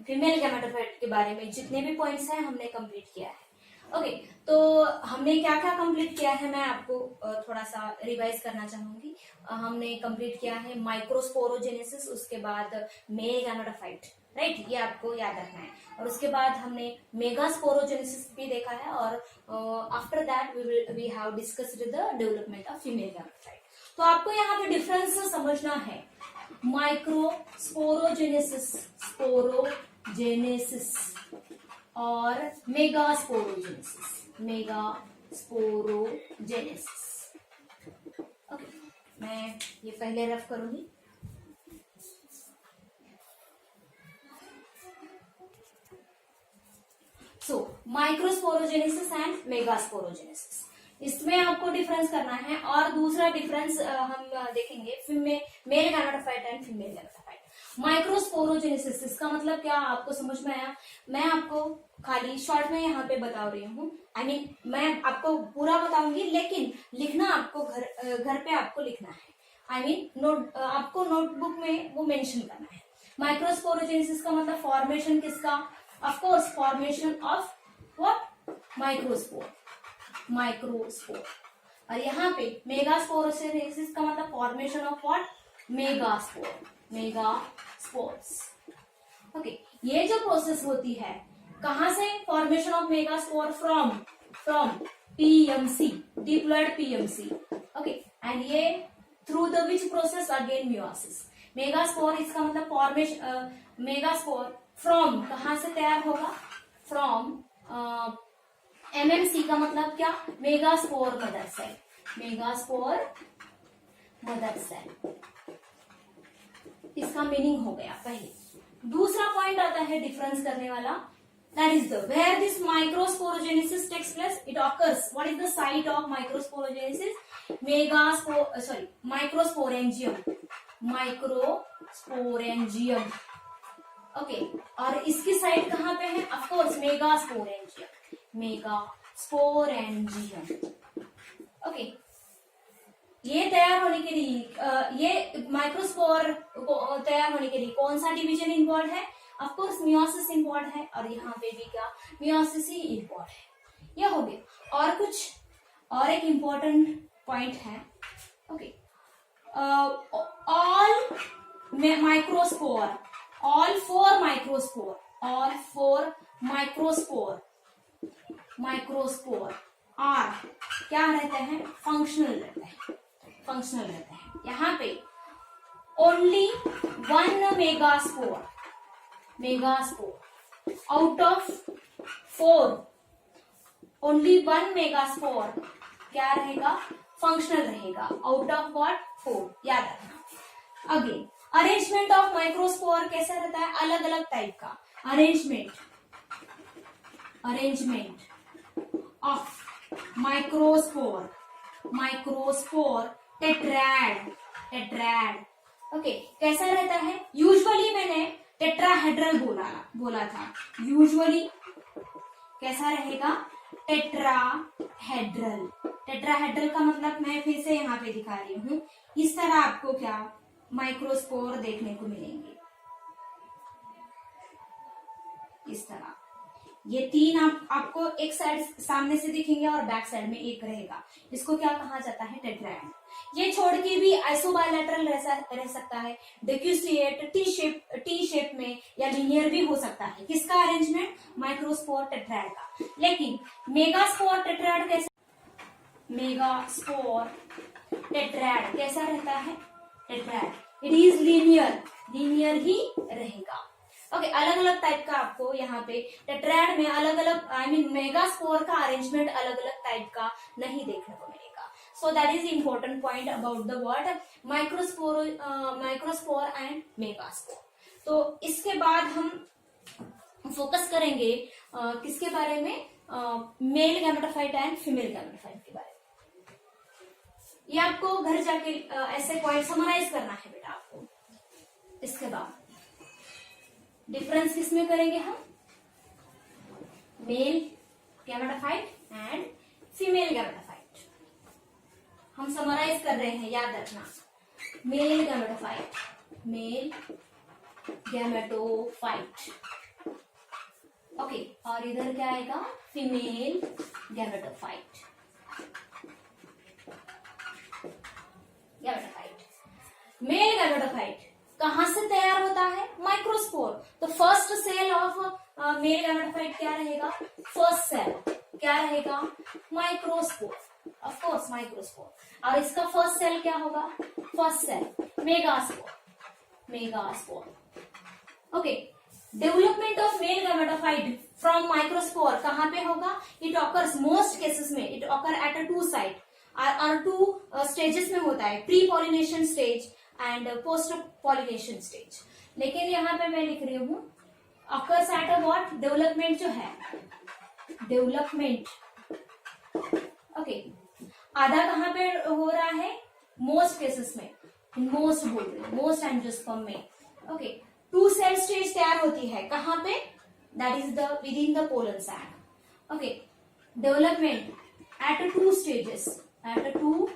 फीमेल गैमेटोफाइट के बारे में, जितने भी पॉइंट्स हैं हमने कंप्लीट किया है। ओके, तो हमने क्या क्या कंप्लीट किया है, मैं आपको थोड़ा सा रिवाइज करना चाहूंगी। हमने कंप्लीट किया है माइक्रोस्पोरोजेनेसिस, उसके बाद मेल गैमेटोफाइट, राइट, ये आपको याद रखना है। और उसके बाद हमने मेगास्पोरोजेनेसिस भी देखा है, और after that we have discussed the development of female gametophyte. तो आपको यहाँ पे डिफरेंस समझना है, माइक्रोस्पोरोजेनेसिस, स्पोरोजेनेसिस और मेगास्पोरोजेनेसिस। ओके, मैं ये पहले रफ करूंगी। माइक्रोस्पोरोजेनेसिस एंड मेगास्पोरोजेनेसिस, इसमें आपको डिफरेंस करना है। और दूसरा डिफरेंस हम देखेंगे mail gametophyte and female gametophyte. Microsporogenesis, इसका मतलब क्या आपको समझ में आया, मैं आपको खाली शॉर्ट में यहाँ पे बता रही हूँ। मैं आपको पूरा बताऊंगी, लेकिन लिखना आपको घर पे आपको लिखना है। आपको नोटबुक में वो मेंशन करना है। माइक्रोस्पोरोजेनेसिस का मतलब फॉर्मेशन किसका, of course formation of what, microspore. और यहाँ पे मेगास्पोरोजेनेसिस का मतलब formation of what, megaspores. Okay, ये जो प्रोसेस होती है कहां से, formation of megaspore from PMC, diploid PMC. Okay, and ये through the which process, again meiosis. Megaspore, इसका मतलब फॉर्मेशन, मेगास्पोर फ्रॉम कहां से तैयार होगा, फ्रॉम एमएमसी का मतलब क्या, मेगास्पोर मदर सेल, इसका मीनिंग हो गया पहले। दूसरा पॉइंट आता है डिफरेंस करने वाला, that is the where this microsporogenesis takes place, it occurs. What is the site of microsporogenesis? microsporangium. Okay, और इसकी साइट कहाँ पे है? Of course megasporangium. ओके, ये तैयार होने के लिए ये माइक्रोस्पोर तैयार होने के लिए कौन सा डिवीजन इन्वॉल्व है? ऑफ कोर्स मियोसिस इन्वॉल्व है, और यहाँ पे भी क्या मियोसिस ही इन्वॉल्व है. ये हो गया. और कुछ और एक इम्पोर्टेंट पॉइंट है. ओके, ऑल माइक्रोस्पोर आर क्या रहते हैं? फंक्शनल रहते हैं. यहाँ पे only one megaspore out of 4, only one megaspore क्या रहेगा? फंक्शनल रहेगा. Out of what? 4. याद रखना. अगेन, अरेंजमेंट ऑफ माइक्रोस्पोर कैसा रहता है? अलग अलग टाइप का arrangement of microspore tetrad. Okay, कैसा रहता है? यूजुअली मैंने टेट्राहेड्रल बोला था. यूजुअली कैसा रहेगा? टेट्राहेड्रल का मतलब मैं फिर से यहाँ पे दिखा रही हूँ. इस तरह आपको क्या माइक्रोस्पोर देखने को मिलेंगे. इस तरह ये 3 आपको एक साइड सामने से दिखेंगे और बैक साइड में एक रहेगा. इसको क्या कहा जाता है? टेट्राहेड. ये छोड़ के भी आइसोबायलैटरल रह सकता है, डिक्यूसिएट, टी शेप में, या लीनियर भी हो सकता है. किसका अरेंजमेंट? माइक्रोस्पोर टेट्राड का. लेकिन मेगास्पोर टेट्राड कैसा रहता है? टेट्राड इट इज लीनियर ही रहेगा. ओके, अलग अलग टाइप का आपको यहाँ पे टेट्राड में अलग अलग मेगास्पोर का अरेंजमेंट अलग अलग टाइप का नहीं देखने को मिलेगा. So that is important point about the word microspore and megaspore. तो इसके बाद हम फोकस करेंगे किसके बारे में? Mail gametophyte and female gametophyte के बारे में. ये आपको घर जाके ऐसे पॉइंट समराइज करना है बेटा आपको. इसके बाद डिफरेंस किसमें करेंगे हम? Mail gametophyte and female gametophyte. हम समराइज कर रहे हैं, याद रखना. Male gametophyte. ओके, और इधर क्या आएगा? Female gametophyte. मेल गैमेटोफाइट कहां से तैयार होता है? माइक्रोस्पोर. तो first cell of male gametophyte क्या रहेगा? फर्स्ट सेल क्या रहेगा? माइक्रोस्पोर. Of course microspore. और इसका फर्स्ट सेल क्या होगा? First cell megaspore. Okay, development of male gametophyte from microspore कहां पे होगा? इट ऑकर्स मोस्ट केसेस में it occur at a 2 site और 2 स्टेजेस में होता है. Pre pollination stage and post pollination stage. लेकिन यहाँ पे मैं लिख रही हूँ occurs at a what? Development जो है डेवलपमेंट. ओके, आधा कहां पे हो रहा है? मोस्ट केसेस में. मोस्ट बोल रहे हैं, मोस्ट एंजियोस्पर्म में. ओके, 2 सेल स्टेज तैयार होती है कहां पे? That is the within the pollen sac. Okay, development at 2 stages, at 2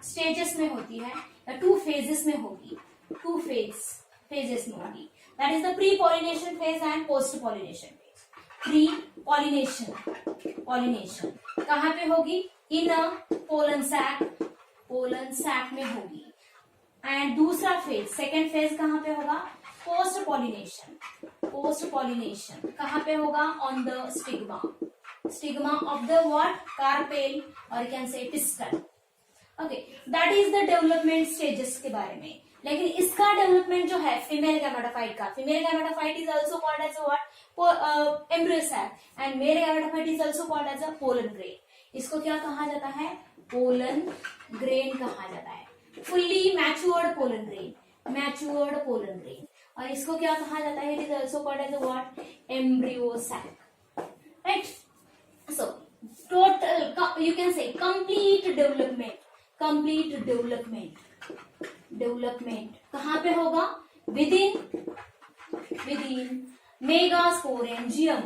stages में होती है, 2 फेजेस में होगी. 2 फेजेस में होगी. That is the pre pollination phase and post pollination phase. Pre pollination कहां पे होगी? इन अ पोलन सैक में होगी. एंड दूसरा फेज, सेकेंड फेज कहां पे होगा? पोस्ट पॉलिनेशन कहां पे होगा? On the stigma of the what? Carpel, और you can say pistil. Okay, that is the development stages के बारे में. लेकिन इसका डेवलपमेंट जो है फीमेल गैमेटोफाइट का, female gametophyte is also called as what? Embryo sac. And male gametophyte is also called as a pollen grain. इसको क्या कहा जाता है? पोलन ग्रेन कहा जाता है. Fully matured pollen pollen grain, और इसको क्या कहा जाता है? It is also called as what? Embryo sac, right? So total you can say complete development, complete development कहाँ पे होगा? विदिन मेगास्पोरेंजियम,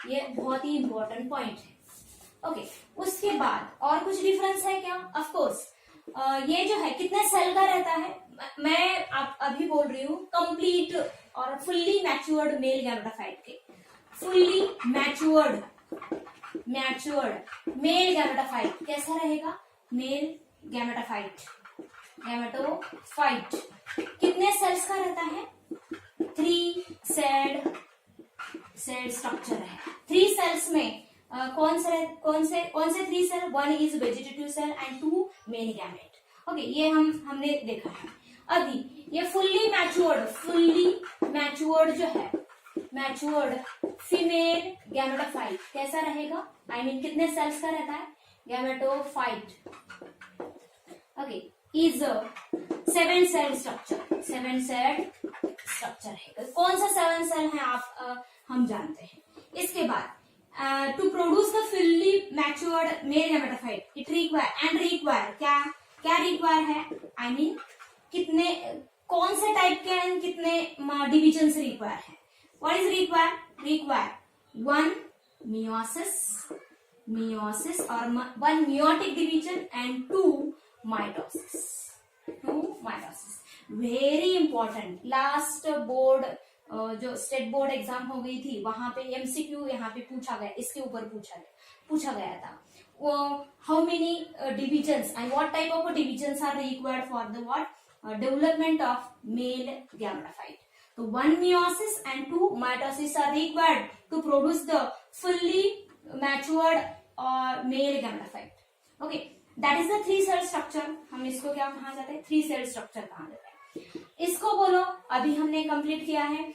ये बहुत ही इंपॉर्टेंट पॉइंट है। ओके, उसके बाद और कुछ डिफरेंस है क्या? ऑफ कोर्स ये जो है कितने सेल का रहता है? मैं अभी बोल रही हूँ कंप्लीट और फुल्ली मैच्योर्ड मेल गैमेटोफाइट के, फुल्ली मैच्योर्ड मेल गैमेटोफाइट कैसा रहेगा? मेल गैमेटोफाइट कितने सेल्स का रहता है? 3 सेल स्ट्रक्चर है। 3 सेल्स में कौन से 3 cell? 1 is vegetative cell and 2 male gamete. Okay, ये हमने देखा है। अभी ये फुल्ली मैच्योर्ड जो है, मैच्योर्ड फीमेल गैमेटोफाइट कैसा रहेगा? I mean, कितने सेल्स का रहता है? Gametophyte okay is 7 cell structure, 7 cell structure है। कौन सा 7 सेल है आप हम जानते हैं। इसके बाद to produce the fully matured male gametophyte it require क्या रिक्वायर है? आई मीन कितने, कौन से टाइप के कितने डिविजन से रिक्वायर है? व्हाट इज रिक्वायर 1 meiosis और 1 meiotic division and 2 mitosis। Very important. Last board जो स्टेट बोर्ड एग्जाम हो गई थी वहां पे एमसीक्यू यहाँ पे पूछा गया, इसके ऊपर पूछा गया था। How many divisions and what type of divisions are required for the what development of male gametophyte? तो 1 meiosis and 2 mitosis are required to produce the fully matured male gametophyte. Okay, that is the 3 cell structure। हम इसको क्या कहा जाता है? 3 cell structure कहा जाता है। इसको बोलो, अभी हमने कंप्लीट किया है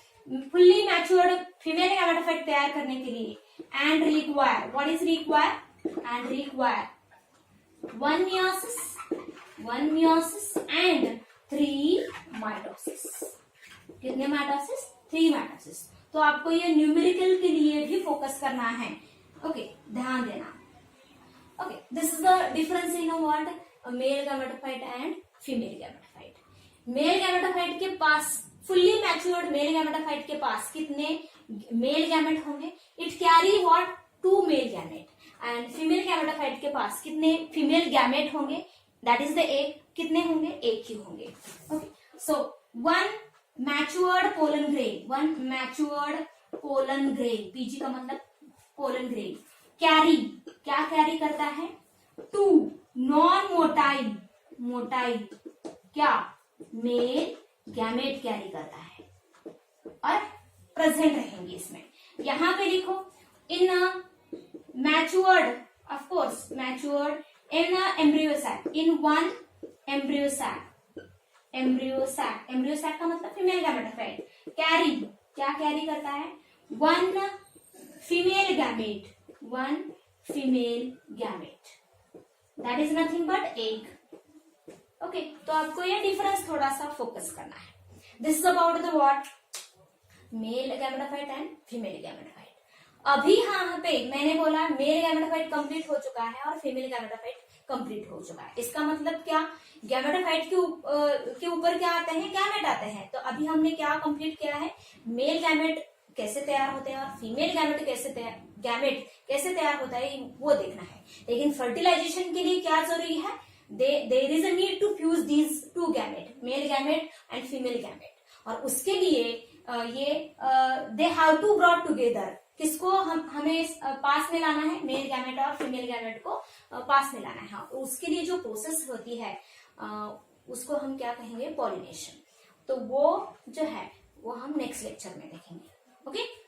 फुल्ली मैच्योर्ड फीमेल गैमेटोफाइट तैयार करने के लिए। And require, what is require? And require 1 meiosis and 3 mitosis। कितने माइटोसिस? 3 माइटोसिस। तो आपको ये न्यूमेरिकल के लिए भी फोकस करना है। ओके, ध्यान देना। Okay, this is the difference in what male gametophyte and female gametophyte. Male gametophyte के पास, फुल्ली मैच्योर्ड मेल गैमेटोफाइट के पास कितने मेल गैमेट होंगे? It carry what 2 male gamete. And female gametophyte के पास कितने फीमेल गैमेट होंगे? That is the एक, कितने होंगे? एक ही होंगे। ओके, सो 1 मैच्योर्ड पोलन ग्रेन, पीजी का मतलब पोलन ग्रेन, क्या कैरी करता है? 2 नॉन मोटाइल क्या मेल गैमेट कैरी करता है और प्रेजेंट रहेंगे इसमें। यहां पे लिखो in matured, of course matured in embryo sac, in 1 embryo sac का मतलब फीमेल गैमेटोफाइट क्या कैरी करता है? 1 female gamete, that is nothing but egg. Okay, तो आपको ये डिफरेंस थोड़ा सा फोकस करना है। This is about the what male gametophyte and female gametophyte. अभी यहाँ पे मैंने बोला मेल गैमेटोफाइट कंप्लीट हो चुका है और फीमेल गैमेटोफाइट कंप्लीट हो चुका है। इसका मतलब क्या? गैमेटोफाइट के ऊपर क्या आते हैं? गैमेट आते हैं। तो अभी हमने क्या कंप्लीट किया है? मेल गैमेट कैसे तैयार होते हैं और फीमेल गैमेट कैसे तैयार होता है वो देखना है। लेकिन फर्टिलाइजेशन के लिए क्या जरूरी है? There is a need to fuse these 2 gamete, male gamete and female gamete. और उसके लिए ये they have to brought together. किसको हमें पास में लाना है? मेल गैमेट और फीमेल गैमेट को पास में लाना है। हाँ, उसके लिए जो प्रोसेस होती है उसको हम क्या कहेंगे? पॉलिनेशन। तो वो जो है वो हम नेक्स्ट लेक्चर में देखेंगे। ओके।